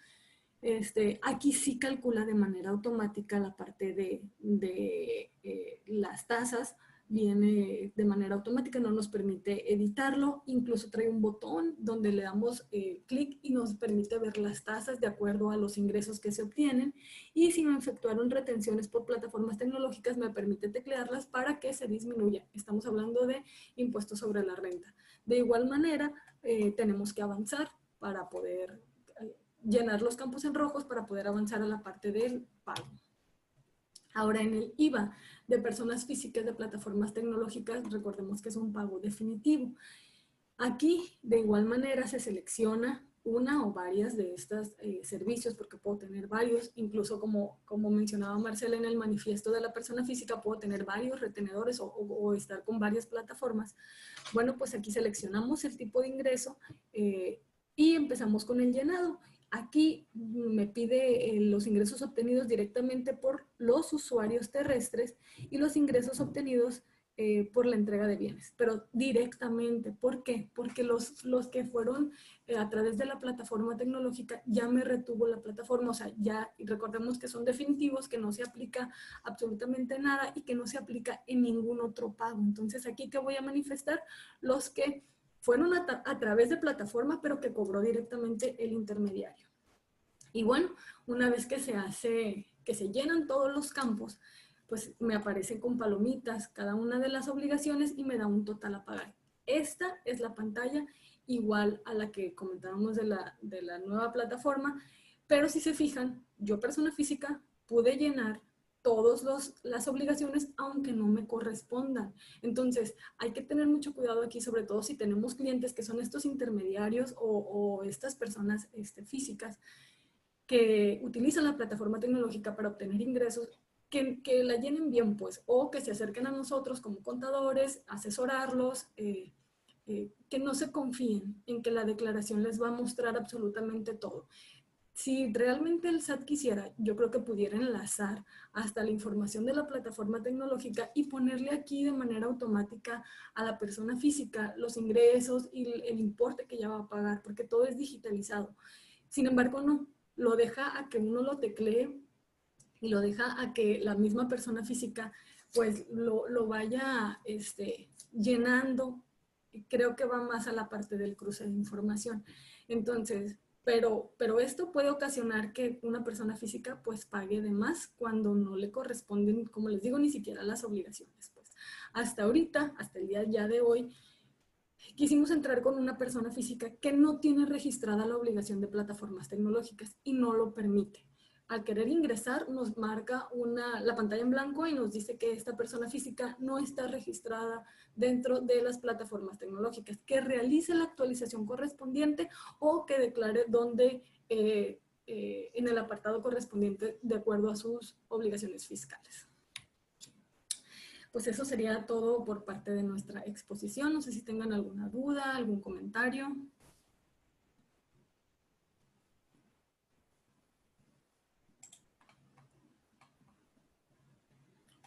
Aquí sí calcula de manera automática la parte de las tasas, viene de manera automática, no nos permite editarlo, incluso trae un botón donde le damos clic y nos permite ver las tasas de acuerdo a los ingresos que se obtienen, y si me efectuaron retenciones por plataformas tecnológicas me permite teclearlas para que se disminuya. Estamos hablando de impuestos sobre la renta. De igual manera, tenemos que avanzar para poder llenar los campos en rojos para poder avanzar a la parte del pago. Ahora, en el IVA de personas físicas de plataformas tecnológicas, recordemos que es un pago definitivo. Aquí, de igual manera, se selecciona una o varias de estos servicios, porque puedo tener varios, incluso como mencionaba Marcela en el manifiesto de la persona física, puedo tener varios retenedores o estar con varias plataformas. Bueno, pues aquí seleccionamos el tipo de ingreso y empezamos con el llenado. Aquí me pide los ingresos obtenidos directamente por los usuarios terrestres y los ingresos obtenidos por la entrega de bienes, pero directamente. ¿Por qué? Porque los que fueron a través de la plataforma tecnológica ya me retuvo la plataforma, o sea, ya recordemos que son definitivos, que no se aplica absolutamente nada y que no se aplica en ningún otro pago. Entonces, aquí que voy a manifestar los que fueron a través de plataforma, pero que cobró directamente el intermediario. Y bueno, una vez que se llenan todos los campos, pues me aparecen con palomitas cada una de las obligaciones y me da un total a pagar. Esta es la pantalla igual a la que comentábamos de la nueva plataforma, pero si se fijan, yo persona física pude llenar todas las obligaciones aunque no me correspondan. Entonces, hay que tener mucho cuidado aquí, sobre todo si tenemos clientes que son estos intermediarios o estas personas físicas que utilizan la plataforma tecnológica para obtener ingresos, que la llenen bien, pues, o que se acerquen a nosotros como contadores, asesorarlos, que no se confíen en que la declaración les va a mostrar absolutamente todo. Si realmente el SAT quisiera, yo creo que pudiera enlazar hasta la información de la plataforma tecnológica y ponerle aquí de manera automática a la persona física los ingresos y el importe que ya va a pagar, porque todo es digitalizado. Sin embargo, no, lo deja a que uno lo teclee y lo deja a que la misma persona física pues lo vaya llenando. Creo que va más a la parte del cruce de información. Entonces, pero esto puede ocasionar que una persona física pues pague de más cuando no le corresponden, como les digo, ni siquiera las obligaciones. Pues hasta ahorita, hasta el día ya de hoy, quisimos entrar con una persona física que no tiene registrada la obligación de plataformas tecnológicas y no lo permite. Al querer ingresar nos marca la pantalla en blanco y nos dice que esta persona física no está registrada dentro de las plataformas tecnológicas, que realice la actualización correspondiente o que declare dónde en el apartado correspondiente de acuerdo a sus obligaciones fiscales. Pues eso sería todo por parte de nuestra exposición. No sé si tengan alguna duda, algún comentario.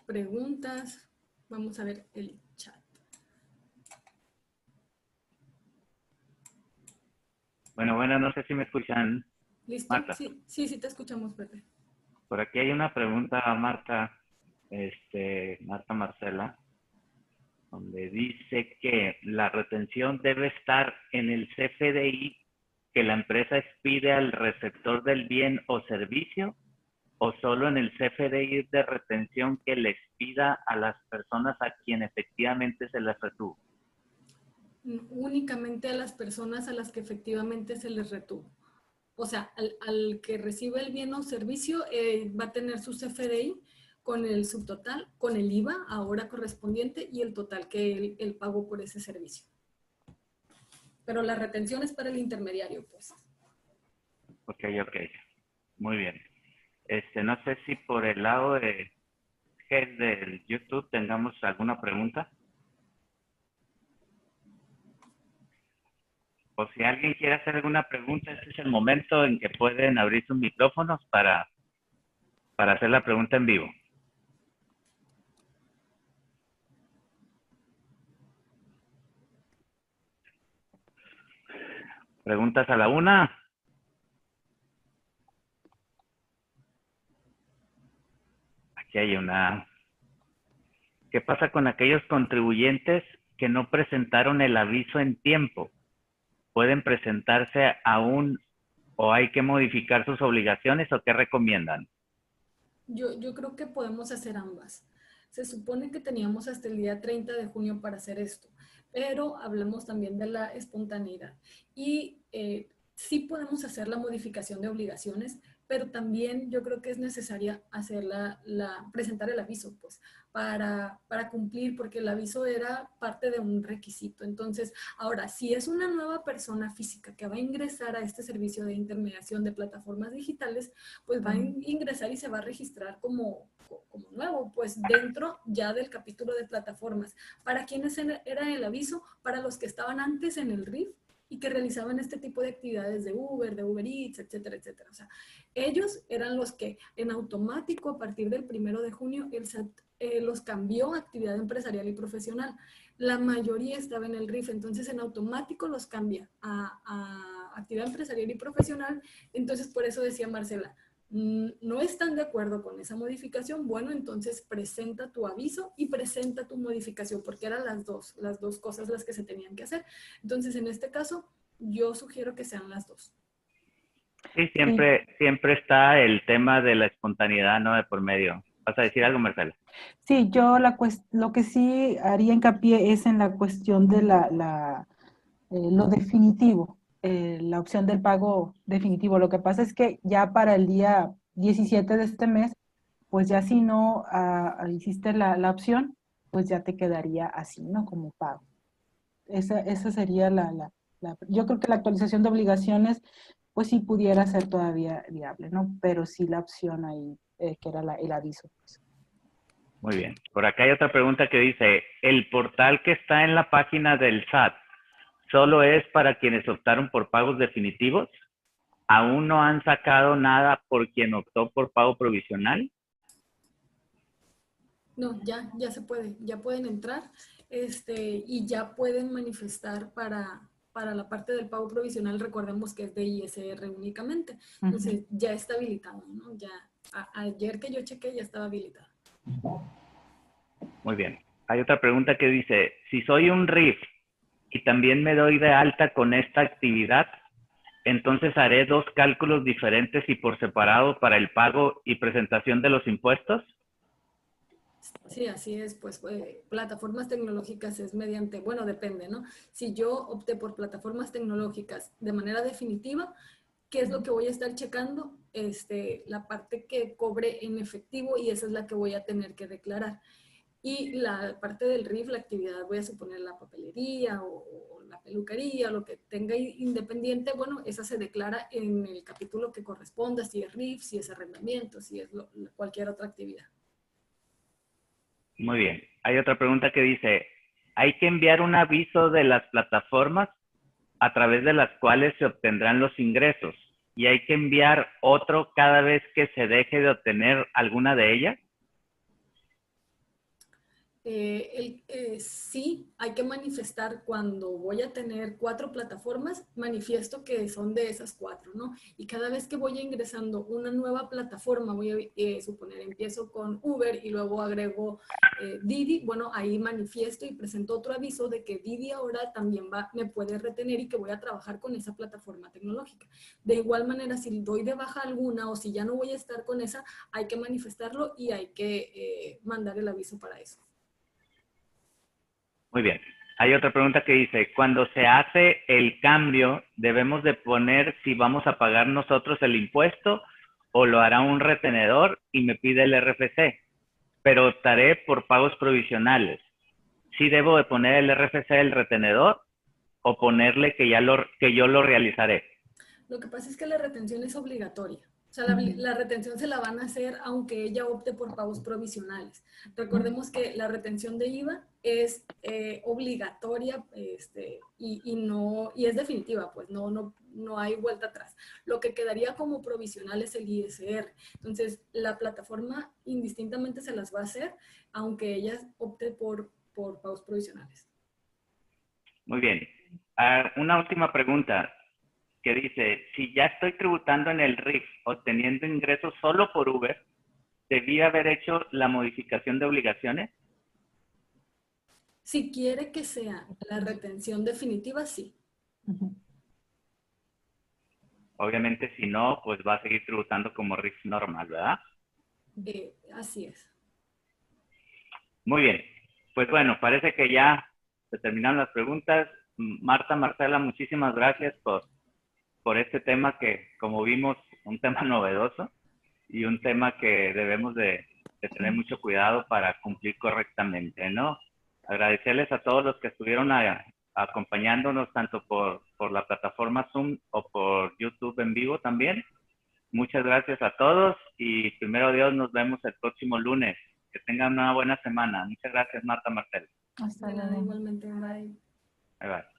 Preguntas. Vamos a ver el chat. Bueno, no sé si me escuchan. ¿Listo? Marta. Sí, te escuchamos, Pepe. Por aquí hay una pregunta a Marta, Marta Marcela, donde dice que la retención debe estar en el CFDI que la empresa expide al receptor del bien o servicio, o solo en el CFDI de retención que le expida a las personas a quien efectivamente se les retuvo. Únicamente a las personas a las que efectivamente se les retuvo. O sea, al que recibe el bien o servicio va a tener su CFDI con el subtotal, con el IVA ahora correspondiente y el total que él pagó por ese servicio. Pero la retención es para el intermediario, pues. Ok. Muy bien. No sé si por el lado del YouTube tengamos alguna pregunta. O si alguien quiere hacer alguna pregunta, este es el momento en que pueden abrir sus micrófonos para hacer la pregunta en vivo. ¿Preguntas a la una? Aquí hay una. ¿Qué pasa con aquellos contribuyentes que no presentaron el aviso en tiempo? ¿Pueden presentarse aún o hay que modificar sus obligaciones o qué recomiendan? Yo creo que podemos hacer ambas. Se supone que teníamos hasta el día 30 de junio para hacer esto, pero hablamos también de la espontaneidad. Y sí podemos hacer la modificación de obligaciones, pero también yo creo que es necesaria hacer presentar el aviso, pues, para cumplir, porque el aviso era parte de un requisito. Entonces, ahora, si es una nueva persona física que va a ingresar a este servicio de intermediación de plataformas digitales, pues va a ingresar y se va a registrar como nuevo, pues dentro ya del capítulo de plataformas. ¿Para quiénes era el aviso? Para los que estaban antes en el RIF y que realizaban este tipo de actividades de Uber Eats, etcétera, etcétera. O sea, ellos eran los que en automático a partir del 1 de junio el SAT los cambió a actividad empresarial y profesional. La mayoría estaba en el RIF, entonces en automático los cambia a actividad empresarial y profesional. Entonces por eso decía Marcela, no están de acuerdo con esa modificación, bueno, entonces presenta tu aviso y presenta tu modificación, porque eran las dos cosas las que se tenían que hacer. Entonces en este caso, yo sugiero que sean las dos. Sí, siempre está el tema de la espontaneidad, ¿no? De por medio. ¿Vas a decir algo, Marcela? Sí, yo lo que sí haría hincapié es en la cuestión de lo definitivo, la opción del pago definitivo. Lo que pasa es que ya para el día 17 de este mes, pues ya si no hiciste la opción, pues ya te quedaría así, ¿no? Como pago. Esa sería yo creo que la actualización de obligaciones, pues sí pudiera ser todavía viable, ¿no? Pero sí la opción ahí, que era el aviso. Pues. Muy bien. Por acá hay otra pregunta que dice, ¿el portal que está en la página del SAT solo es para quienes optaron por pagos definitivos? ¿Aún no han sacado nada por quien optó por pago provisional? No, ya se puede, ya pueden entrar y ya pueden manifestar para la parte del pago provisional. Recordemos que es de ISR únicamente. Entonces ya está habilitado, ¿no? Ya ayer que yo chequé ya estaba habilitado. Muy bien. Hay otra pregunta que dice, si soy un RIF y también me doy de alta con esta actividad, entonces haré dos cálculos diferentes y por separado para el pago y presentación de los impuestos. Sí, así es, pues plataformas tecnológicas es mediante, bueno, depende, ¿no? Si yo opté por plataformas tecnológicas de manera definitiva, ¿qué es lo que voy a estar checando? La parte que cobre en efectivo y esa es la que voy a tener que declarar. Y la parte del RIF, la actividad, voy a suponer la papelería o la peluquería, lo que tenga independiente, bueno, esa se declara en el capítulo que corresponda, si es RIF, si es arrendamiento, si es cualquier otra actividad. Muy bien. Hay otra pregunta que dice, ¿hay que enviar un aviso de las plataformas a través de las cuales se obtendrán los ingresos? ¿Y hay que enviar otro cada vez que se deje de obtener alguna de ellas? Sí, hay que manifestar cuando voy a tener 4 plataformas, manifiesto que son de esas 4, ¿no? Y cada vez que voy ingresando una nueva plataforma, voy a suponer, empiezo con Uber y luego agrego Didi, bueno, ahí manifiesto y presento otro aviso de que Didi ahora también me puede retener y que voy a trabajar con esa plataforma tecnológica. De igual manera, si doy de baja alguna o si ya no voy a estar con esa, hay que manifestarlo y hay que mandar el aviso para eso. Muy bien. Hay otra pregunta que dice, cuando se hace el cambio, ¿debemos de poner si vamos a pagar nosotros el impuesto o lo hará un retenedor y me pide el RFC? Pero optaré por pagos provisionales. ¿Sí debo de poner el RFC del retenedor o ponerle que yo lo realizaré? Lo que pasa es que la retención es obligatoria. O sea, la retención se la van a hacer aunque ella opte por pagos provisionales. Recordemos que la retención de IVA es obligatoria y es definitiva, pues no hay vuelta atrás. Lo que quedaría como provisional es el ISR. Entonces, la plataforma indistintamente se las va a hacer aunque ella opte por pagos provisionales. Muy bien. Una última pregunta que dice, si ya estoy tributando en el RIF obteniendo ingresos solo por Uber, ¿debí haber hecho la modificación de obligaciones? Si quiere que sea la retención definitiva, sí. Obviamente, si no, pues va a seguir tributando como RIF normal, ¿verdad? Así es. Muy bien. Pues bueno, parece que ya se terminaron las preguntas. Marta, Marcela, muchísimas gracias por este tema que, como vimos, un tema novedoso y un tema que debemos de tener mucho cuidado para cumplir correctamente, ¿no? Agradecerles a todos los que estuvieron acompañándonos tanto por la plataforma Zoom o por YouTube en vivo también. Muchas gracias a todos y primero Dios nos vemos el próximo lunes. Que tengan una buena semana. Muchas gracias, Marta, Marcela. Hasta De nada, luego. igualmente. Bye. Bye, bye.